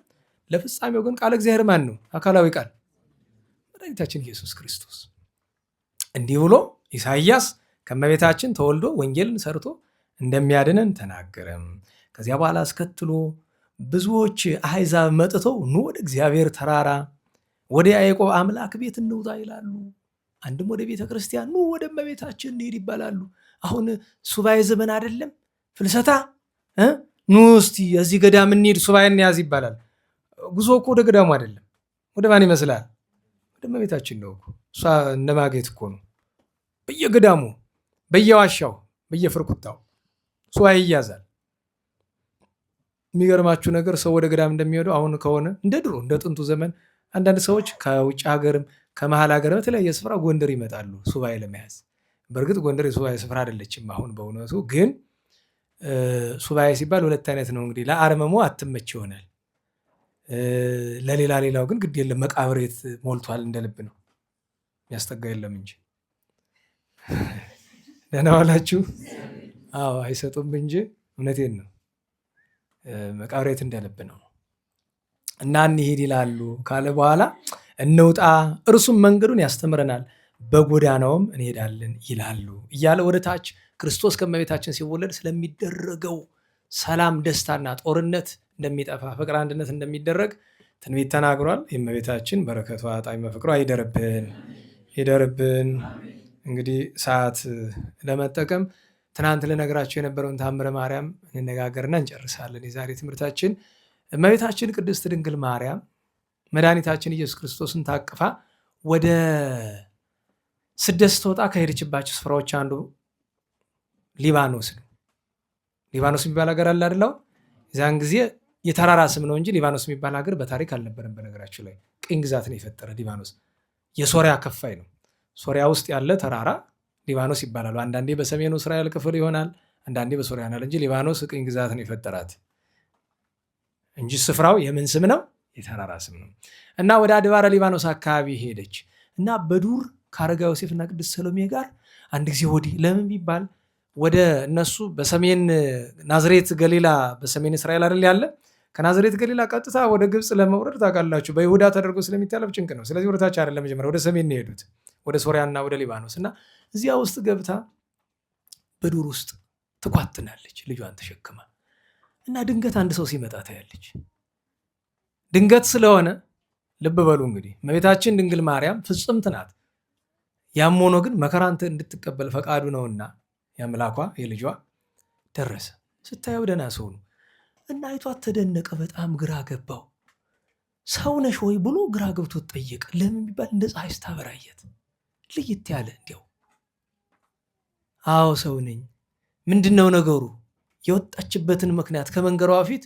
ለፍጻሜው ግን ቃለ እግዚአብሔር ማን ነው? አካላዊ ቃል መድኃኒታችን ኢየሱስ ክርስቶስ። እንዲህ ብሎ ኢሳይያስ ከእመቤታችን ተወልዶ ወንጌልን ሰርቶ እንደሚያድነን ተናገረም። ከዚያ በኋላ አስከትሎ ብዙዎች አሕዛብ መጥተው ኑ ወደ እግዚአብሔር ተራራ ወደ ያዕቆብ አምላክ ቤት እንውጣ ይላሉ። አንድም ወደ ቤተ ክርስቲያን ኑ ወደ እመቤታችን እንሂድ ይባላሉ። አሁን ሱባኤ ዘመን አይደለም? ፍልሰታ ኑ እስቲ እዚህ ገዳም እንሂድ ሱባኤ እንያዝ ይባላል። ጉዞ እኮ ወደ ገዳሙ አይደለም። ወደ ማን ይመስላል? ወደ እመቤታችን ነው እኮ። እሷ እንደማጌት እኮ ነው። በየገዳሙ በየዋሻው በየፍርኩታው ሱባኤ ይያዛል። የሚገርማችሁ ነገር ሰው ወደ ገዳም እንደሚሄደው አሁን ከሆነ እንደ ድሮ እንደ ጥንቱ ዘመን አንዳንድ ሰዎች ከውጭ ሀገርም ከመሀል ሀገር በተለያየ ስፍራ ጎንደር ይመጣሉ ሱባኤ ለመያዝ። በእርግጥ ጎንደር የሱባኤ ስፍራ አይደለችም አሁን በእውነቱ። ግን ሱባኤ ሲባል ሁለት አይነት ነው እንግዲህ። ለአርመሞ አትመች ይሆናል፣ ለሌላው ግን ግድ የለም። መቃብሬት ሞልቷል፣ እንደ ልብ ነው፣ የሚያስጠጋ የለም እንጂ። ደህና ዋላችሁ። አዎ አይሰጡም እንጂ እውነቴን ነው። መቃብሬት እንደ ልብ ነው። እና እንሂድ ይላሉ ካለ በኋላ እንውጣ፣ እርሱም መንገዱን ያስተምረናል፣ በጎዳናውም እንሄዳለን ይላሉ እያለ ወደ ታች ክርስቶስ ከእመቤታችን ሲወለድ ስለሚደረገው ሰላም፣ ደስታና ጦርነት እንደሚጠፋ፣ ፍቅር፣ አንድነት እንደሚደረግ ትንቢት ተናግሯል። የእመቤታችን በረከቷ ጣዕመ ፍቅሯ ይደርብን። እንግዲህ ሰዓት ለመጠቀም ትናንት ልነግራቸው የነበረውን ተአምረ ማርያም እንነጋገርና እንጨርሳለን የዛሬ ትምህርታችን። እመቤታችን ቅድስት ድንግል ማርያም መድኃኒታችን ኢየሱስ ክርስቶስን ታቅፋ ወደ ስደት ስትወጣ ከሄደችባቸው ስፍራዎች አንዱ ሊባኖስ ነው። ሊባኖስ የሚባል ሀገር አለ አይደል? የዛን ጊዜ የተራራ ስም ነው እንጂ ሊባኖስ የሚባል ሀገር በታሪክ አልነበረም። በነገራችሁ ላይ ቅኝ ግዛት ነው የፈጠረ። ሊባኖስ የሶሪያ ከፋይ ነው። ሶሪያ ውስጥ ያለ ተራራ ሊባኖስ ይባላሉ። አንዳንዴ በሰሜኑ እስራኤል ክፍል ይሆናል፣ አንዳንዴ በሶሪያ ናል እንጂ ሊባኖስ ቅኝ ግዛት ነው የፈጠራት እንጂ ስፍራው የምን ስም ነው? የተራራ ስም ነው። እና ወደ አድባረ ሊባኖስ አካባቢ ሄደች እና በዱር ከአረጋ ዮሴፍና ቅድስት ሰሎሜ ጋር አንድ ጊዜ ወዲህ ለምን ቢባል ወደ እነሱ በሰሜን ናዝሬት ገሊላ፣ በሰሜን እስራኤል አይደል ያለ፣ ከናዝሬት ገሊላ ቀጥታ ወደ ግብፅ ለመውረድ ታውቃላችሁ በይሁዳ ተደርጎ ስለሚታለፍ ጭንቅ ነው። ስለዚህ ወደታች አይደለም መጀመሪያ ወደ ሰሜን የሄዱት ወደ ሶሪያና ወደ ሊባኖስ እና እዚያ ውስጥ ገብታ በዱር ውስጥ ትኳትናለች ልጇን ተሸክማ እና ድንገት አንድ ሰው ሲመጣ ታያለች። ድንገት ስለሆነ ልብ በሉ እንግዲህ እመቤታችን ድንግል ማርያም ፍጽምት ናት። ያም ሆኖ ግን መከራን እንድትቀበል ፈቃዱ ነውና የአምላኳ የልጇ ደረሰ። ስታየው ደህና ሰው ነው እና አይቷት ተደነቀ። በጣም ግራ ገባው። ሰው ነሽ ወይ ብሎ ግራ ገብቶት ጠየቀ። ለምን ቢባል እንደ ፀሐይ ስታበራየት ልይት ያለ እንዲያው አዎ ሰው ነኝ። ምንድን ነው ነገሩ? የወጣችበትን ምክንያት ከመንገሯ በፊት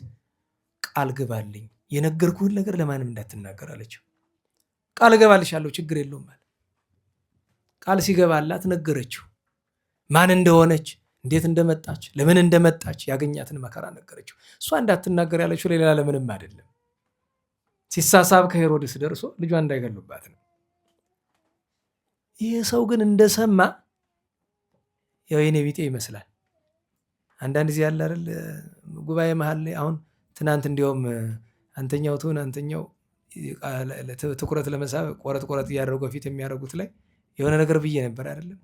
ቃል ግባልኝ፣ የነገርኩህን ነገር ለማንም እንዳትናገር አለችው። ቃል እገባልሻለሁ ችግር የለውም አለ። ቃል ሲገባላት ነገረችው። ማን እንደሆነች፣ እንዴት እንደመጣች፣ ለምን እንደመጣች ያገኛትን መከራ ነገረችው። እሷ እንዳትናገር ያለችው ሌላ ለምንም አይደለም። ሲሳሳብ ከሄሮድስ ደርሶ ልጇ እንዳይገሉባት ነው። ይህ ሰው ግን እንደሰማ ያው የኔ ቢጤ ይመስላል። አንዳንድ ጊዜ ያለ አይደል ጉባኤ መሀል ላይ አሁን ትናንት እንዲያውም አንተኛው ትሁን አንተኛው ትኩረት ለመሳብ ቆረጥ ቆረጥ እያደረጉ ፊት የሚያደርጉት ላይ የሆነ ነገር ብዬ ነበር አይደለም።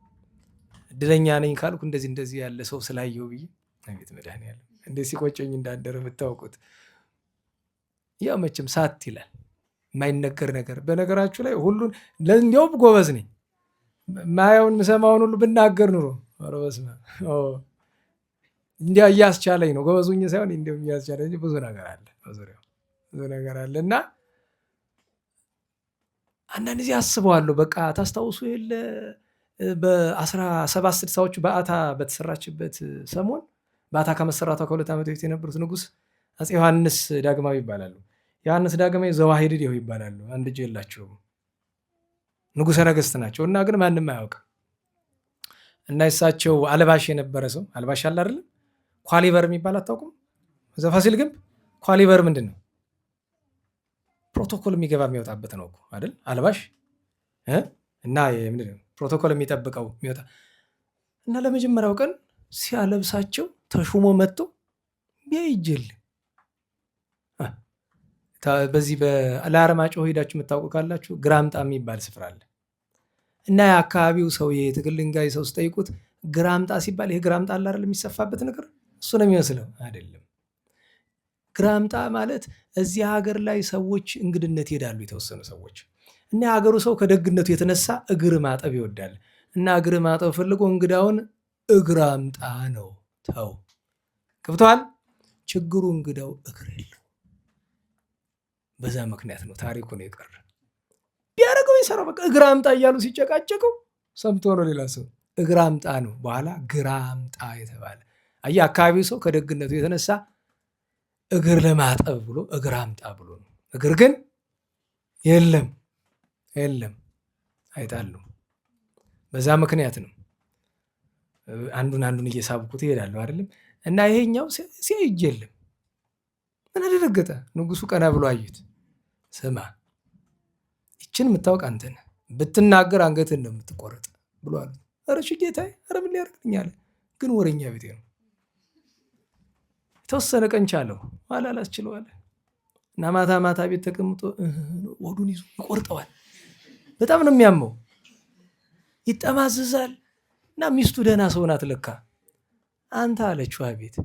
እድለኛ ነኝ ካልኩ እንደዚህ ያለ ሰው ስላየው ብዬ አቤት መድኃኒዓለም እንደ ሲቆጨኝ እንዳደረ የምታውቁት። ያው መቼም ሳት ይላል የማይነገር ነገር። በነገራችሁ ላይ ሁሉን እንዲያውም ጎበዝ ነኝ። ማየውን ምሰማውን ሁሉ ብናገር ኑሮ በስመ አብ እንዲያ እያስቻለኝ ነው። ጎበዙኝ ሳይሆን እንዲያውም እያስቻለኝ ብዙ ነገር አለ፣ በዙሪያው ብዙ ነገር አለ እና አንዳንድ ጊዜ አስበዋለሁ። በቃ ታስታውሱ የለ በ1760ዎቹ በዓታ በተሰራችበት ሰሞን በዓታ ከመሰራቷ ከ2 ዓመት በፊት የነበሩት ንጉሥ አፄ ዮሐንስ ዳግማዊ ይባላሉ። ዮሐንስ ዳግማዊ ዘዋሂድ ይባላሉ። አንድ እጅ የላቸውም፣ ንጉሠ ነገሥት ናቸው እና ግን ማንም አያውቅም። እና እሳቸው አልባሽ የነበረ ሰው አልባሽ አለ አይደለም፣ ኳሊበር የሚባል አታውቁም? ዘፋሲል ግንብ ኳሊበር ምንድን ነው? ፕሮቶኮል የሚገባ የሚወጣበት ነው እኮ አይደል? አልባሽ እና ምንድን ነው ፕሮቶኮል የሚጠብቀው የሚወጣ እና ለመጀመሪያው ቀን ሲያለብሳቸው ተሹሞ መጥቶ ቢያይጅል በዚህ ለአርማጭሆ ሄዳችሁ የምታውቁ ካላችሁ ግራምጣ የሚባል ስፍራ አለ እና የአካባቢው ሰው የትግል ድንጋይ ሰው ስጠይቁት ግራምጣ ሲባል ይሄ ግራምጣ አለ አይደል የሚሰፋበት ነገር እሱ ነው የሚመስለው አይደለም። ግራምጣ ማለት እዚህ ሀገር ላይ ሰዎች እንግድነት ይሄዳሉ የተወሰኑ ሰዎች እና የሀገሩ ሰው ከደግነቱ የተነሳ እግር ማጠብ ይወዳል እና እግር ማጠብ ፈልጎ እንግዳውን እግር አምጣ ነው ተው ገብተዋል። ችግሩ እንግዳው እግር የለው። በዛ ምክንያት ነው ታሪኩ ነው የቀረ። ቢያደርገው ይሰራው በቃ እግር አምጣ እያሉ ሲጨቃጨቀው ሰምቶ ነው ሌላ ሰው እግር አምጣ ነው በኋላ ግራ አምጣ የተባለ። አየህ አካባቢው ሰው ከደግነቱ የተነሳ እግር ለማጠብ ብሎ እግር አምጣ ብሎ ነው። እግር ግን የለም አይጣሉ። በዛ ምክንያት ነው አንዱን እየሳብኩት ይሄዳሉ አይደለም። እና ይሄኛው ሲያይጅ የለም። ምን አደረገጠ? ንጉሱ ቀና ብሎ አዩት። ስማ ይችን የምታውቅ አንተ ነህ፣ ብትናገር አንገትህን ነው የምትቆረጥ ብሎ አሉ። ኧረ እሺ ጌታዬ፣ ኧረ ምን ሊያደርግልኛል? ግን ወሬኛ ቤቴ ነው። የተወሰነ ቀን ቻለው ኋላ አላስችለዋለ እና ማታ ማታ ቤት ተቀምጦ ወዱን ይዞ ይቆርጠዋል። በጣም ነው የሚያመው፣ ይጠማዘዛል። እና ሚስቱ ደህና ሰው ናት ለካ። አንተ አለችው አቤት፣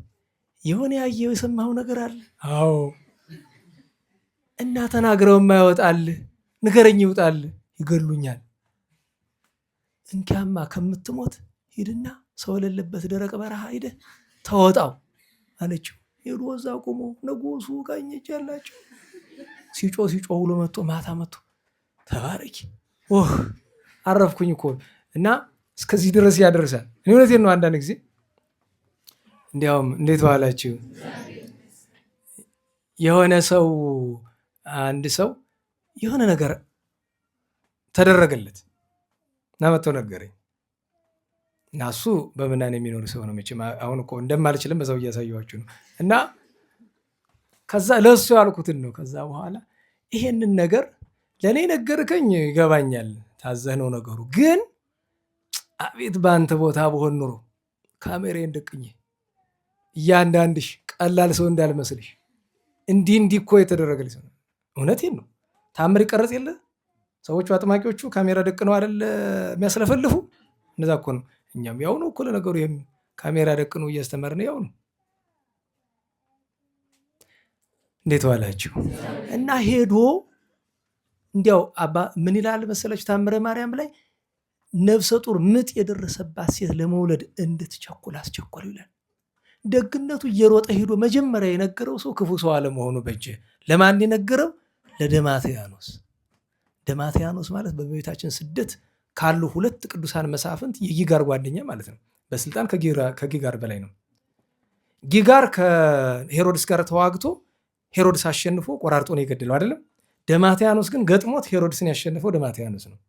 የሆነ ያየው የሰማው ነገር አለ? አዎ። እና ተናግረው የማይወጣል ንገረኝ፣ ይውጣል፣ ይገሉኛል። እንኪያማ ከምትሞት ሂድና ሰው የሌለበት ደረቅ በረሃ ሂደህ ተወጣው አለችው። ሄዶ እዛ ቆሞ ንጉሱ ቀኝ እጅ ያላቸው ሲጮህ ውሎ መጥቶ ማታ መጥቶ ተባረኪ አረፍኩኝ እኮ። እና እስከዚህ ድረስ ያደርሳል። እኔ እውነቴን ነው። አንዳንድ ጊዜ እንዲያውም እንዴት ዋላችሁ የሆነ ሰው አንድ ሰው የሆነ ነገር ተደረገለት እና መጥቶ ነገረኝ። እና እሱ በምናን የሚኖር ሰው ነው። መቼም አሁን እኮ እንደማልችልም በሰው እያሳየኋችሁ ነው። እና ከዛ ለእሱ ያልኩትን ነው። ከዛ በኋላ ይሄንን ነገር ለእኔ ነገርከኝ ይገባኛል፣ ታዘህ ነው ነገሩ። ግን አቤት በአንተ ቦታ በሆን ኑሮ ካሜራዬን ደቅኜ እያንዳንድሽ ቀላል ሰው እንዳልመስልሽ እንዲህ እኮ የተደረገልኝ ሰው። እውነቴን ነው። ታምር ይቀረጽ የለ ሰዎቹ አጥማቂዎቹ ካሜራ ደቅ ነው አይደል የሚያስለፈልፉ። እነዛ እኮ ነው። እኛም ያው ነው እኮ ለነገሩ። ይሄም ካሜራ ደቅ ነው እያስተማርን ያው ነው። እንዴት ዋላችሁ? እና ሄዶ እንዲያው አባ ምን ይላል መሰለች ታምረ ማርያም ላይ ነፍሰ ጡር ምጥ የደረሰባት ሴት ለመውለድ እንድትቸኩል አስቸኮል ይላል። ደግነቱ እየሮጠ ሄዶ መጀመሪያ የነገረው ሰው ክፉ ሰው አለመሆኑ በጀ። ለማን የነገረው? ለደማትያኖስ። ደማትያኖስ ማለት በእመቤታችን ስደት ካሉ 2 ቅዱሳን መሳፍንት የጊጋር ጓደኛ ማለት ነው። በስልጣን ከጊጋር በላይ ነው። ጊጋር ከሄሮድስ ጋር ተዋግቶ ሄሮድስ አሸንፎ ቆራርጦ ነው የገደለው አይደለም። ደማትያኖስ ግን ገጥሞት ሄሮድስን ያሸንፈው ደማትያኖስ ነው።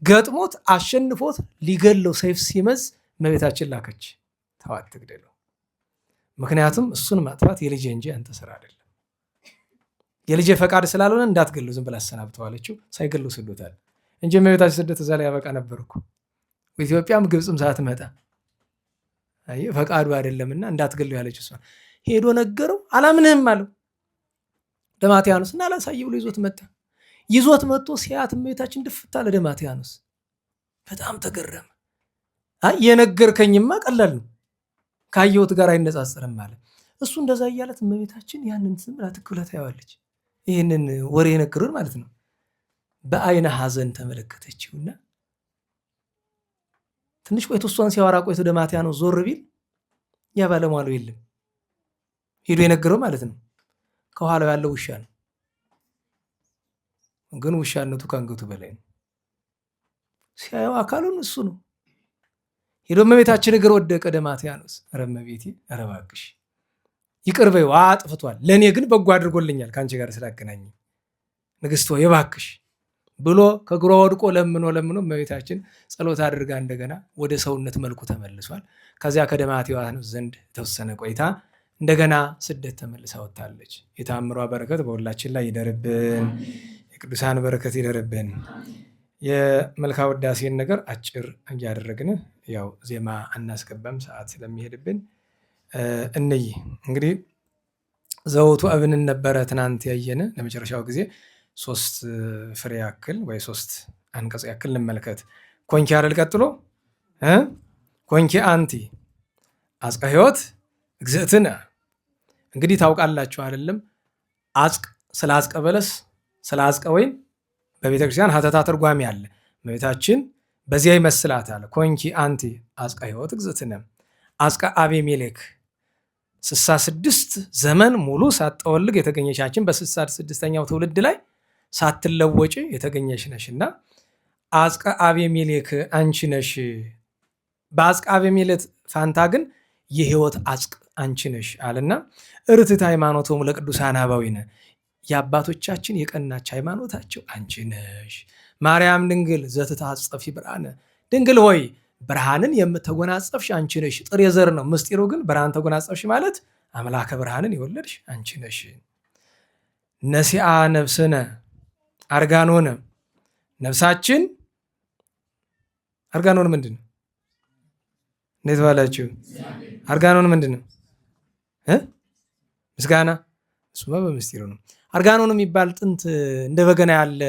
ገጥሞት አሸንፎት ሊገለው ሰይፍ ሲመዝ እመቤታችን ላከች፣ ተው አትግደለው፣ ምክንያቱም እሱን ማጥፋት የልጄ እንጂ አንተ ስራ አይደለም፣ የልጄ ፈቃድ ስላልሆነ እንዳትገለው ዝም ብላ አሰናብተው አለችው። ሳይገለው ስዶታል እንጂ እመቤታችን ስደት እዛ ላይ ያበቃ ነበር እኮ። ኢትዮጵያም ግብፅም ሳትመጣ ፈቃዱ አይደለምና እንዳትገለው ያለችው እሷ። ሄዶ ነገረው፣ አላምንህም አለው ደማትያኖስ። እና አላሳይ ብሎ ይዞት መጣ። ይዞት መጥቶ ሲያት እመቤታችን ድፍት አለ ደማትያኖስ። በጣም ተገረመ። የነገርከኝማ ቀላል ነው ካየሁት ጋር አይነጻጸርም አለ። እሱ እንደዛ እያለት እመቤታችን ያንን ዝም ብላ ትክ ብላ ታየዋለች። ይህንን ወሬ የነገሩን ማለት ነው። በአይነ ሐዘን ተመለከተችውና ትንሽ ቆይቶ እሷን ሲያወራ ቆይቶ ደማትያኖስ ዞር ቢል ያ ባለሟሉ የለም። ሄዶ የነገረው ማለት ነው ከኋላው ያለው ውሻ ነው። ግን ውሻነቱ ከአንገቱ በላይ ነው። ሲያየው አካሉን እሱ ነው። ሄዶ እመቤታችን እግር ወደቀ ደማትያኖስ። ኧረ እመቤቴ ኧረ እባክሽ ይቅር በይው አጥፍቷል፣ ለእኔ ግን በጎ አድርጎልኛል ከአንቺ ጋር ስላገናኘ ንግሥት ሆይ እባክሽ ብሎ ከእግሯ ወድቆ ለምኖ እመቤታችን ጸሎት አድርጋ እንደገና ወደ ሰውነት መልኩ ተመልሷል። ከዚያ ከደማትያኖስ ዘንድ የተወሰነ ቆይታ እንደገና ስደት ተመልሳ ወጥታለች። የተአምሯ በረከት በሁላችን ላይ ይደርብን፣ የቅዱሳን በረከት ይደርብን። የመልካ ውዳሴን ነገር አጭር እያደረግን ያው ዜማ አናስገባም ሰዓት ስለሚሄድብን እንይ። እንግዲህ ዘውቱ አብንን ነበረ ትናንት ያየን ለመጨረሻው ጊዜ 3 ፍሬ ያክል ወይ 3 አንቀጽ ያክል እንመልከት። ኮንኪ አይደል ቀጥሎ ኮንኪ አንቲ አጽቀ ሕይወት እግዝእትነ። እንግዲህ ታውቃላችሁ አይደለም ስለ አጽቀ በለስ ስለ አጽቀ ወይን በቤተ ክርስቲያን ሀተታ ትርጓሜ አለ። እመቤታችን በዚያ ይመስላታል። ኮንኪ አንቲ አጽቀ ሕይወት እግዝእትነ አጽቀ አቤሜሌክ 66 ዘመን ሙሉ ሳትጠወልግ የተገኘቻችን በ66ኛው ትውልድ ላይ ሳትለወጭ የተገኘሽ ነሽና አጽቀ አቤሜሌክ አንቺ ነሽ። በአጽቀ አቤሜሌክ ፋንታ ግን የሕይወት አጽቅ አንቺ ነሽ አለና እርትዕት ሃይማኖቶሙ ለቅዱሳን አበዊነ የአባቶቻችን የቀናች ሃይማኖታቸው አንቺ ነሽ። ማርያም ድንግል ዘትታጸፊ ብርሃነ ድንግል ሆይ ብርሃንን የምተጎናጸፍሽ አንቺ ነሽ። ጥሬ ዘር ነው ምስጢሩ፣ ግን ብርሃን ተጎናጸፍሽ ማለት አምላከ ብርሃንን የወለድሽ አንቺ ነሽ። ነሲአ ነፍስነ አርጋኖነ ነፍሳችን አርጋኖን ምንድን ነው? እንዴት ባላችሁ? አርጋኖን ምንድን ነው? ምስጋና እሱማ በምስጢሩ ነው። አርጋኖን የሚባል ጥንት እንደ በገና ያለ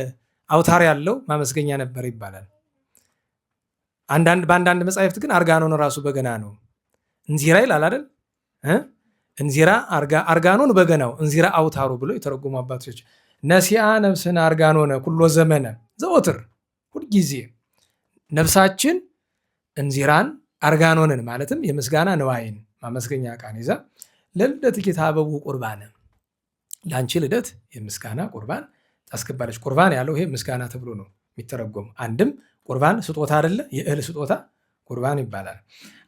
አውታር ያለው ማመስገኛ ነበር ይባላል። በአንዳንድ መጻሕፍት ግን አርጋኖን ራሱ በገና ነው። እንዚራ ይላል አይደል? እንዚራ አርጋኖን በገናው እንዚራ አውታሩ ብሎ የተረጎሙ አባቶች ነሲአ ነፍስን አርጋኖነ ኩሎ ዘመነ ዘወትር ሁልጊዜ ነፍሳችን እንዚራን አርጋኖንን ማለትም የምስጋና ንዋይን ማመስገኛ ዕቃን ይዛ ለልደት ኪታበቡ ቁርባን ለአንቺ ልደት የምስጋና ቁርባን ታስገባለች። ቁርባን ያለው ይሄ ምስጋና ተብሎ ነው የሚተረጎም። አንድም ቁርባን ስጦታ አይደለ? የእህል ስጦታ ቁርባን ይባላል።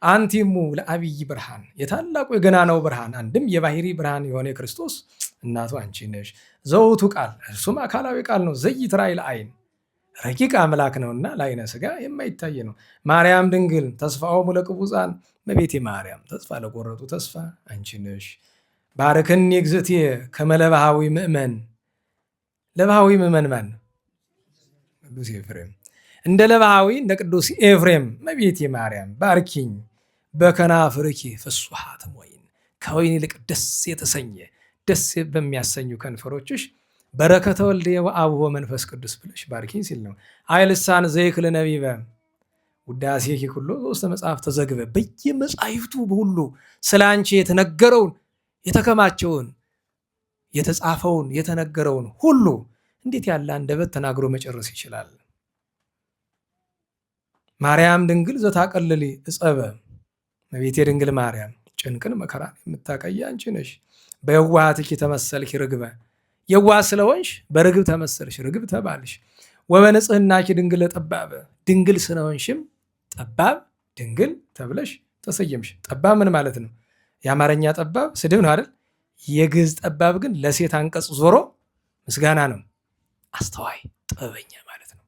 አንቲሙ ለአብይ ብርሃን የታላቁ የገናናው ብርሃን አንድም የባህሪ ብርሃን የሆነ የክርስቶስ እናቱ አንቺ ነሽ። ዘውቱ ቃል እርሱም አካላዊ ቃል ነው። ዘይት ራእይ ለአይን ረቂቅ አምላክ ነውና ለአይነ ስጋ የማይታይ ነው። ማርያም ድንግል ተስፋው ለቅቡፃን እመቤቴ ማርያም ተስፋ ለቆረጡ ተስፋ አንቺ ነሽ። ባርክኒ እግዝእትየ ከመ ለባሃዊ ምእመን ለባሃዊ ምእመን ማን? ቅዱስ ኤፍሬም እንደ ለባሃዊ እንደ ቅዱስ ኤፍሬም እመቤቴ ማርያም ባርኪኝ በከናፍርኪ ፍሱሃት ወይን ከወይን ይልቅ ደስ የተሰኘ ደስ በሚያሰኙ ከንፈሮችሽ በረከተ ወልድየ ወአቡሁ መንፈስ ቅዱስ ብለሽ ባርኪኝ ሲል ነው። አይልሳን ዘይክል ነቢበ ውዳሴኪ ኩሎ ውስተ መጽሐፍ ተዘግበ በየመጻሕፍቱ ሁሉ ስለ አንቺ የተነገረውን የተከማቸውን የተጻፈውን የተነገረውን ሁሉ እንዴት ያለ አንደበት ተናግሮ መጨረስ ይችላል? ማርያም ድንግል ዘታቀልሊ እጸበ እመቤቴ ድንግል ማርያም ጭንቅን መከራን የምታቀይ አንቺ ነሽ። በየዋሃትኪ ተመሰልኪ ርግበ የዋህ ስለሆንሽ በርግብ ተመሰልሽ፣ ርግብ ተባልሽ። ወበንጽሕናኪ ድንግል ጠባበ ድንግል ስለሆንሽም ጠባብ ድንግል ተብለሽ ተሰየምሽ። ጠባብ ምን ማለት ነው? የአማርኛ ጠባብ ስድብ ነው አይደል? የግዕዝ ጠባብ ግን ለሴት አንቀጽ ዞሮ ምስጋና ነው። አስተዋይ ጥበበኛ ማለት ነው።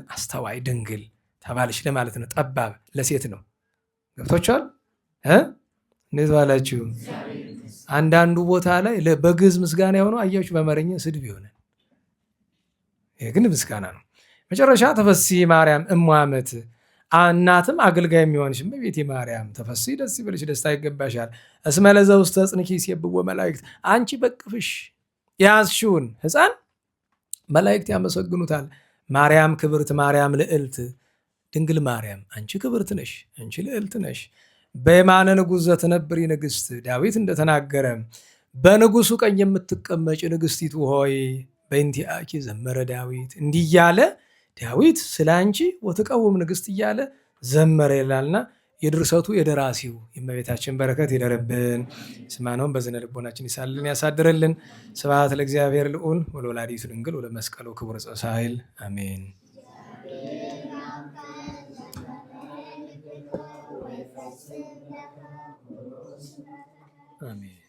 አስተዋይ ድንግል ተባልሽ ለማለት ነው። ጠባብ ለሴት ነው። ገብቶቻል? እንዴት ባላችሁ? አንዳንዱ ቦታ ላይ በግዕዝ ምስጋና የሆነው አያችሁ፣ በአማርኛ ስድብ ይሆናል። ይህ ግን ምስጋና ነው። መጨረሻ ተፈሲ ማርያም እሙ ዓመት እናትም አገልጋይ የሚሆንሽ እመቤቴ ማርያም ተፈሲ ደስ ይበልሽ፣ ደስታ ይገባሻል። እስመ ለዘውስተ ጽንኪ ይሴብሕዎ መላእክት አንቺ በቅፍሽ የያዝሽውን ሕፃን መላእክት ያመሰግኑታል። ማርያም ክብርት ማርያም ልዕልት ድንግል ማርያም አንቺ ክብርት ነሽ፣ አንቺ ልዕልት ነሽ። በየማነ ንጉሥ ዘትነብሪ ንግሥት ዳዊት እንደተናገረ በንጉሱ ቀኝ የምትቀመጭ ንግሥቲቱ ሆይ በእንቲአኪ ዘመረ ዳዊት። እንዲህ እያለ ዳዊት ስለ አንቺ ወትቀውም ንግሥት እያለ ዘመረ ይላልና የድርሰቱ የደራሲው የእመቤታችን በረከት ይደርብን። ስማነውን በዝነ ልቦናችን ይሳልን ያሳድርልን። ስብሐት ለእግዚአብሔር ልዑል ወለወላዲቱ ድንግል ወለመስቀሉ ክቡር ጸሳይል አሜን። አሜን።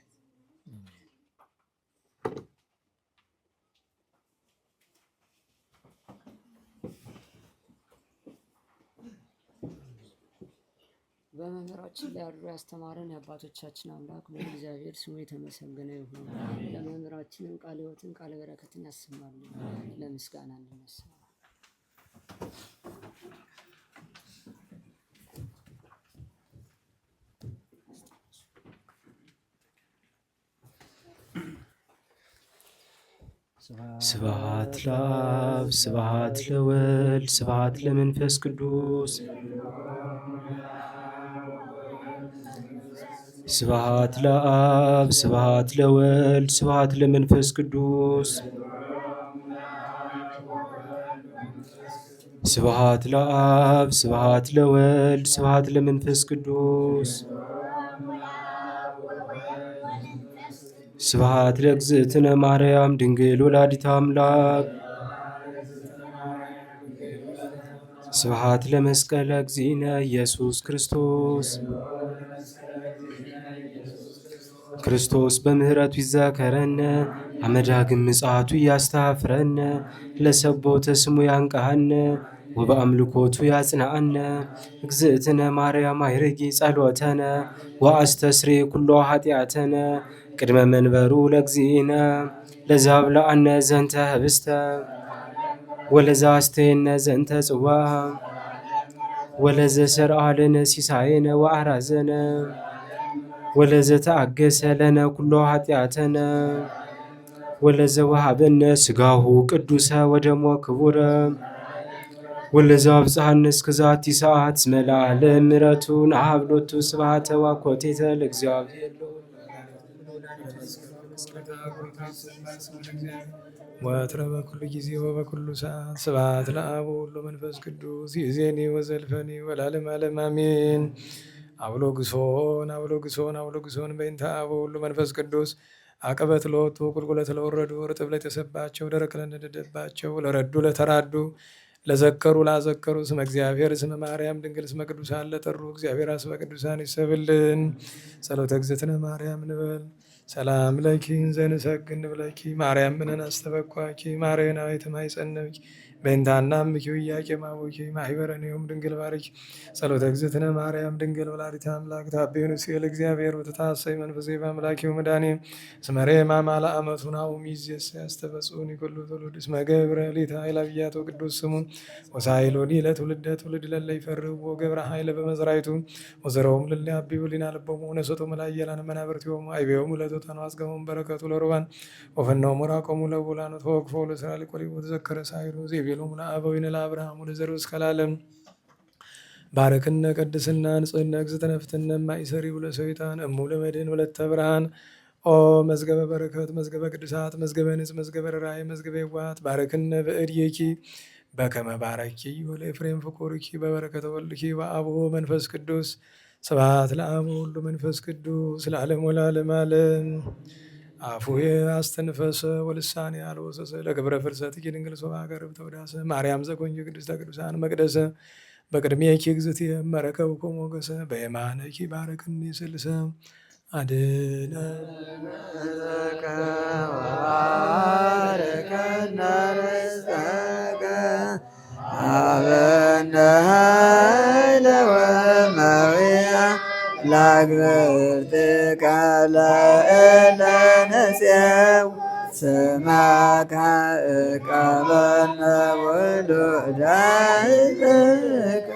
በመምህራችን ላይ አድሮ ያስተማረን የአባቶቻችን አምላክ ልዑል እግዚአብሔር ስሙ የተመሰገነ ይሁን። ለመምህራችንም ቃለ ሕይወትን ቃለ በረከትን ያሰማልን። ለምስጋና እንነሳ። ስብሐት ለአብ ስብሐት ለወልድ ስብሐት ለመንፈስ ቅዱስ ስብሐት ለአብ ስብሐት ለወልድ ስብሐት ለመንፈስ ቅዱስ ስብሐት ለአብ ስብሐት ለወልድ ስብሐት ለመንፈስ ቅዱስ ስብሐት ለእግዝእትነ ማርያም ድንግል ወላዲተ አምላክ ስብሐት ለመስቀለ እግዚእነ ኢየሱስ ክርስቶስ ክርስቶስ በምህረቱ ይዘከረነ አመዳግም ምጽአቱ ያስተፍረነ ለሰቦተ ስሙ ያንቃሃነ ወበአምልኮቱ ያጽናአነ እግዝእትነ ማርያም አይርጊ ጸሎተነ ወአስተስሪ ኩሎ ኃጢአተነ ቅድመ መንበሩ ለእግዚእነ ለዛብላአነ ዘንተ ህብስተ ወለዛስተየነ ዘንተ ጽዋ ወለዘሰርአ ለነ ሲሳየነ ወአራዘነ ወለዘተአገሰ ለነ ኩሎ ኃጢአተነ ወለዘወሃበነ ሥጋሁ ቅዱሰ ወደሞ ክቡረ ወለዘአብጽሐነ እስከ ዛቲ ሰዓት እስመ ለዓለም ምሕረቱ ነሀብሎቱ ስብሐተ ወኮቴተ ለእግዚአብሔር ወትረ በኩሉ ጊዜ ወበኩሉ ሰዓት ስብሐት ለአብ ወወልድ ወመንፈስ ቅዱስ ይእዜኒ ወዘልፈኒ ወለዓለመ ዓለም አሜን። አብሎግሶን አብሎግሶን አብሎግሶን በእንተ አብ ወወልድ ወመንፈስ ቅዱስ አቀበት ለወጡ ቁልቁለት ለወረዱ ርጥብ ለተሰባቸው ደረቅ ለነደደባቸው ለረዱ ለተራዱ ለዘከሩ ላዘከሩ ስመ እግዚአብሔር ስመ ማርያም ድንግል ስመ ቅዱሳን ለጠሩ እግዚአብሔር ስመ ቅዱሳን ይሰብልን። ጸሎተ እግዝእትነ ማርያም ንበል ሰላም ለኪ ዘንሰግድ ንብለኪ ማርያም ምንን አስተበኳኪ ማርያናዊት ማይጸነብኪ በእንታና ምኪ ኢያቄም አቡኪ ማህበረኔዮም ድንግል ባርኪ ጸሎተ እግዝእትነ ማርያም ድንግል ወላዲተ አምላክ ታቤኑ ሲል እግዚአብሔር ወተታሰይ መንፈሴ በአምላኪ ወመድኃኔ ስመሬ ማማላ አመቱን አው ሚዜስ ያስተበጹን ይኩሉ ትውልድ እስመ ገብረ ሊተ ኃይለ አብያቶ ቅዱስ ስሙን ወሳይሎኒ ለትውልደ ትውልድ ለለ ይፈርህዎ ገብረ ኃይለ በመዝራይቱ ወዘረውም ልለ አቢቡ ሊና ልቦሙ ነሰቶ መላየላን መናብርቲሆሙ አይቤሆሙ ለቶታኑ አስገሞም በረከቱ ለሩባን ወፈናው ሙራቆሙ ለቡላኑ ተወክፎ ለስራ ሊቆሪ ወተዘከረ ሳይሩ ዜቤሎሙ ለአበዊነ ለአብርሃሙ ለዘሩ እስከ ለዓለም ባረክነ ቀድስና ንጽህና እግዝእትነ ፍትነ ማይሰሪ ለሰይጣን እሙ ለመድህን ወለተ ብርሃን ኦ መዝገበ በረከት መዝገበ ቅዱሳት መዝገበ ንጽ መዝገበ ራእይ መዝገበ ይዋት ባረክነ በእድየኪ በከመ ባረኪ ወለኤፍሬም ፍቁርኪ በበረከተ ወልድኪ ወአብሁ መንፈስ ቅዱስ ስብሐት ለአብ ወወልድ ወመንፈስ ቅዱስ ለዓለም ወለዓለመ ዓለም። አፉየ አስተንፈሰ ወልሳኔ አልወሰሰ ለክብረ ፍልሰትኪ ድንግል ሶባ ገርብ ተወዳሰ ማርያም ዘኮንኪ ቅድስተ ቅዱሳን መቅደሰ በቅድሜኪ እግዝእትየ መረከብኩ ሞገሰ በየማነኪ ባረክኒ ስልሰ አድነ ወባርከነ ርዝቀከ ሀበነ ኃይለ ወመዊያ ላግብርትከ ለእለ ነስየው ስመከ እቀበነ ውሉደ ሕዝብከ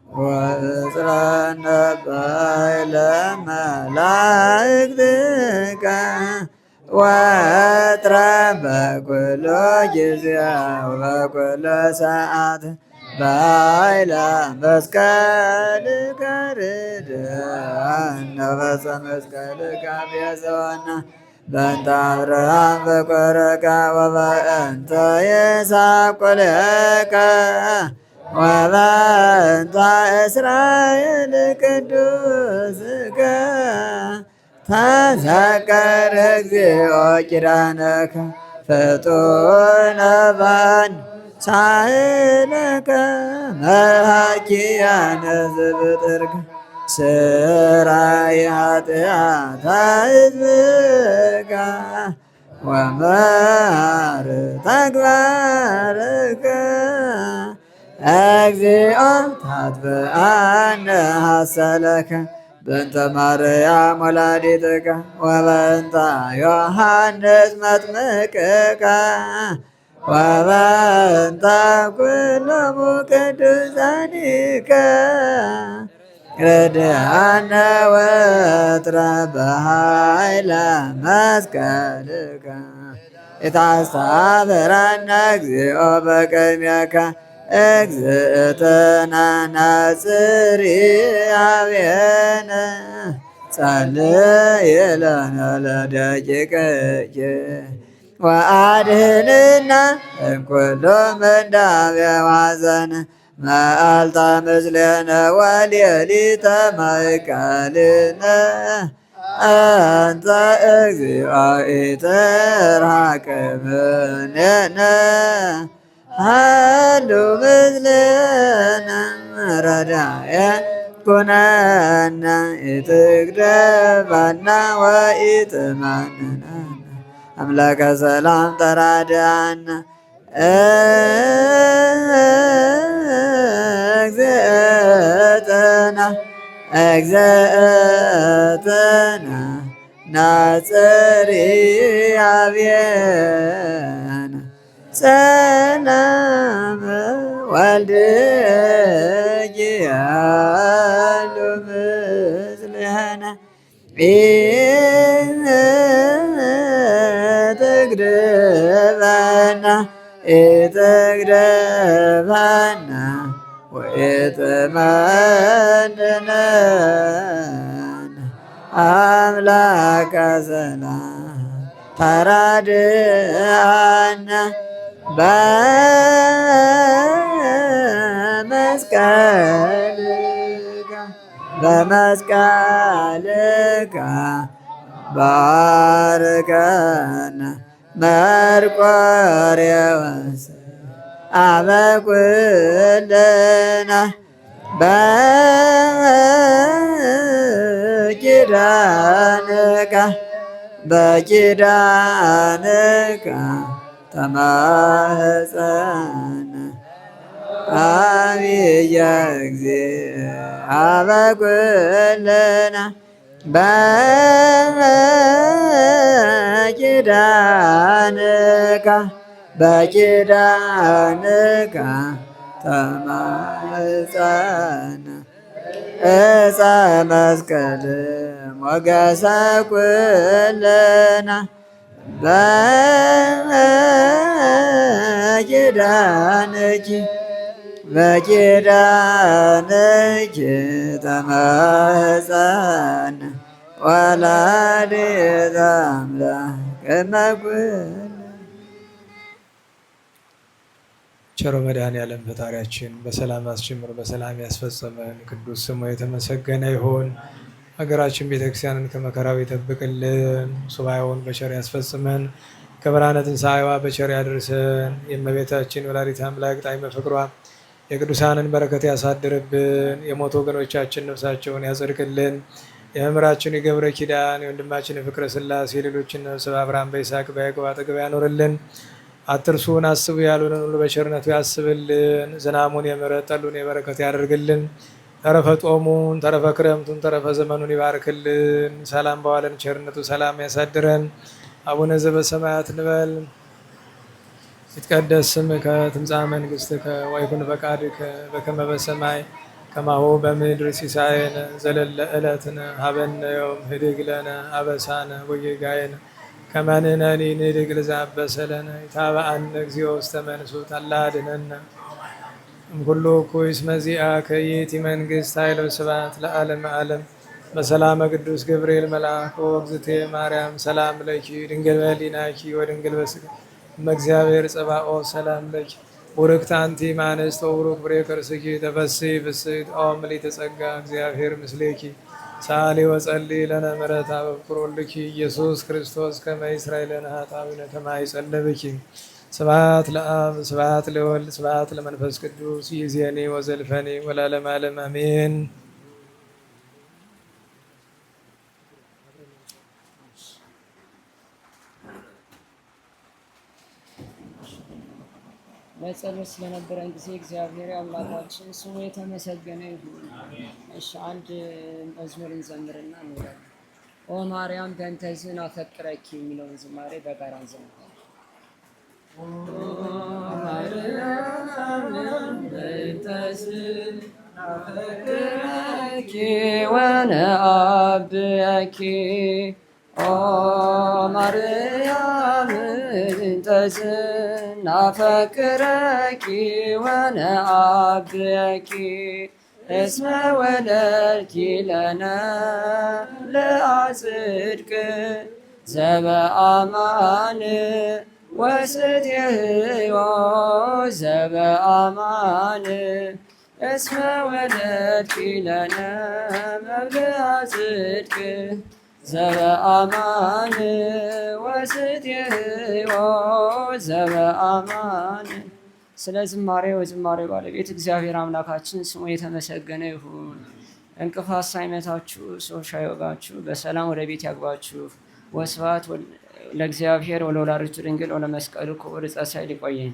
ወእጽረነ በኃይለ መላእክትከ ወጥረ በኩሉ ጊዜ ወበኩሉ ሰዓት በኃይለ መስቀልከ ርድአነ በመስቀልከ ቤዛነ በእንተ አብርሃም በኮረከ ወበእንተ ይስሐቅ ቁልከ ወበእንተ እስራኤል ቅዱስከ ተዘከር እግዚኦ ኪዳነከ ፍጡነ ባን ሳህለከ መሃኪያነ ዝብጥርከ ስራይ ኃጢአተ ሕዝብከ ወመሃር ተግባርከ እግዚኦ ታጥብአነ ሐሰለከ በእንተ ማርያም ወላዲትከ ወበእንተ ዮሐንስ መጥምቅከ ወበእንተ ኩሎሙ ቅዱሳኒከ ረድአነ ወጥረ በኃይለ መስቀልከ ኢታስተብረነ እግዚኦ በቅድሜከ እግዝእትነ ነጽሪ አብየነ ጸልይ ለነ ለደቂቅኪ ወአድኅንነ እምኩሉ ምንዳቤ ወሐዘን መዓልተ ምስሌነ ወሌሊተ ማእከልነ አንተ እግዚኦ ኢትርሐቅ እምኔነ ሃሉ ምስሌነ ረዳኤ ኩነነ ኢትግደፈነ ወኢትመንነነ አምላከ ሰላም ተራዳአነ እግዝእትነ ናጽሪ አብየነ ሰላም ወልድኪ ያሉ ምስሌነ ኢትግድፈና ኢትግድፈና ወኢትመንነነ አምላከ ሰላም ተራድአነ በመስቀልከ ባርከነ መርቆሬዎስ አበኩልና በኪዳንከ ተማፀነ አብየ እግዚእ አበኩልና በኪዳንከ ተማፀነ ዕፀ መስቀል ሞገሰ ኩልና በኪዳንኪ ተማፀነ ወላዲተ አምላክ እመኩን። ቸሮ መድኃኔዓለም ፈጣሪያችን በሰላም አስጀምሮ በሰላም ያስፈጸመን ቅዱስ ስሙ የተመሰገነ ይሁን። ሀገራችን ቤተክርስቲያንን ከመከራው ይጠብቅልን። ሱባኤውን በቸር ያስፈጽመን። ከብርሃነ ትንሣኤዋ በቸር ያድርሰን። የእመቤታችን ወላዲተ አምላክ ጣዕመ ፍቅሯ የቅዱሳንን በረከት ያሳድርብን። የሞቱ ወገኖቻችን ነፍሳቸውን ያጸድቅልን። የመምህራችን የገብረ ኪዳን የወንድማችን የፍቅረ ሥላሴ ሌሎችን ነፍስ በአብርሃም በይስሐቅ በያዕቆብ አጠገብ ያኖርልን። አትርሱን አስቡ ያሉንን ሁሉ በቸርነቱ ያስብልን። ዝናሙን የምሕረት ጠሉን የበረከት ያደርግልን። ተረፈ ጾሙን ተረፈ ክረምቱን ተረፈ ዘመኑን ይባርክልን። ሰላም በዋለን ቸርነቱ ሰላም ያሳድረን። አቡነ ዘበሰማያት እንበል። ይትቀደስ ስምከ ትምጻእ መንግሥትከ ወይኩን ፈቃድከ በከመ በሰማይ ከማሁ በምድር ሲሳየነ ዘለለ ዕለትነ ሀበነ ዮም ህድግ ለነ አበሳነ ወጌጋየነ ከመ ንሕነኒ ንህድግ ለዘአበሰ ለነ ኢታብአነ እግዚኦ ውስተ መንሱት አላ አድኅነነ እምኩሉ እኩይ እስመ ዚአከ ይእቲ መንግሥት ኃይል ወስብሐት ለዓለመ ዓለም። በሰላመ ቅዱስ ገብርኤል መልአክ ወእግዝእትየ ማርያም ሰላም ለኪ ድንግል በኅሊናኪ ወድንግል በሥጋኪ እመ እግዚአብሔር ጸባኦት ሰላም ለኪ ቡርክት አንቲ እምአንስት ወቡሩክ ፍሬ ከርሥኪ ተፈሥሒ ፍሥሕት ኦ ምልዕተ ጸጋ እግዚአብሔር ምስሌኪ ሳሊ ወጸልይ ለነ ምሕረተ በፍቅር ወልድኪ ኢየሱስ ክርስቶስ ከመ ይስረይ ለነ ኃጣውኢነ ከመ ይጸልይ። ስብሐት ለአብ ስብሐት ለወልድ ስብሐት ለመንፈስ ቅዱስ ይእዜኒ ወዘልፈኒ ወለዓለመ ዓለም አሜን። ለጸሎት ስለነበረን ጊዜ እግዚአብሔር አምላካችን ስሙ የተመሰገነ ይሁን። እሺ አንድ መዝሙር እንዘምርና እንውላለን። ኦ ማርያም በእንተ ዝን አፈቅረኪ የሚለውን ዝማሬ በጋራ እንዘምራለን። ኦ ማርያም በእንተ ዝን አፈቅረኪ ወነአብየኪ ኦ ማርያም በእንተ ዝን አፈቅረኪ ወነአብየኪ እስመ ወለድኪ ለነ ለአጽድቅ ዘበአማን ወስትየ ሕይወት ዘበአማን እስመ ወለድኪ ለነ መብልዐ ጽድቅ ዘበአማን ወስትየ ሕይወት ዘበአማን። ስለ ዝማሬው የዝማሬው ባለቤት እግዚአብሔር አምላካችን ስሙ የተመሰገነ ይሁን። እንቅፋት ሳይመታችሁ ሰው ሳይወጋችሁ በሰላም ወደ ቤት ያግባችሁ። ወስብሐት ለእግዚአብሔር ወለወላዲቱ ድንግል ወለመስቀሉ ክቡር ዕፀ ሣህል። ይቆየን።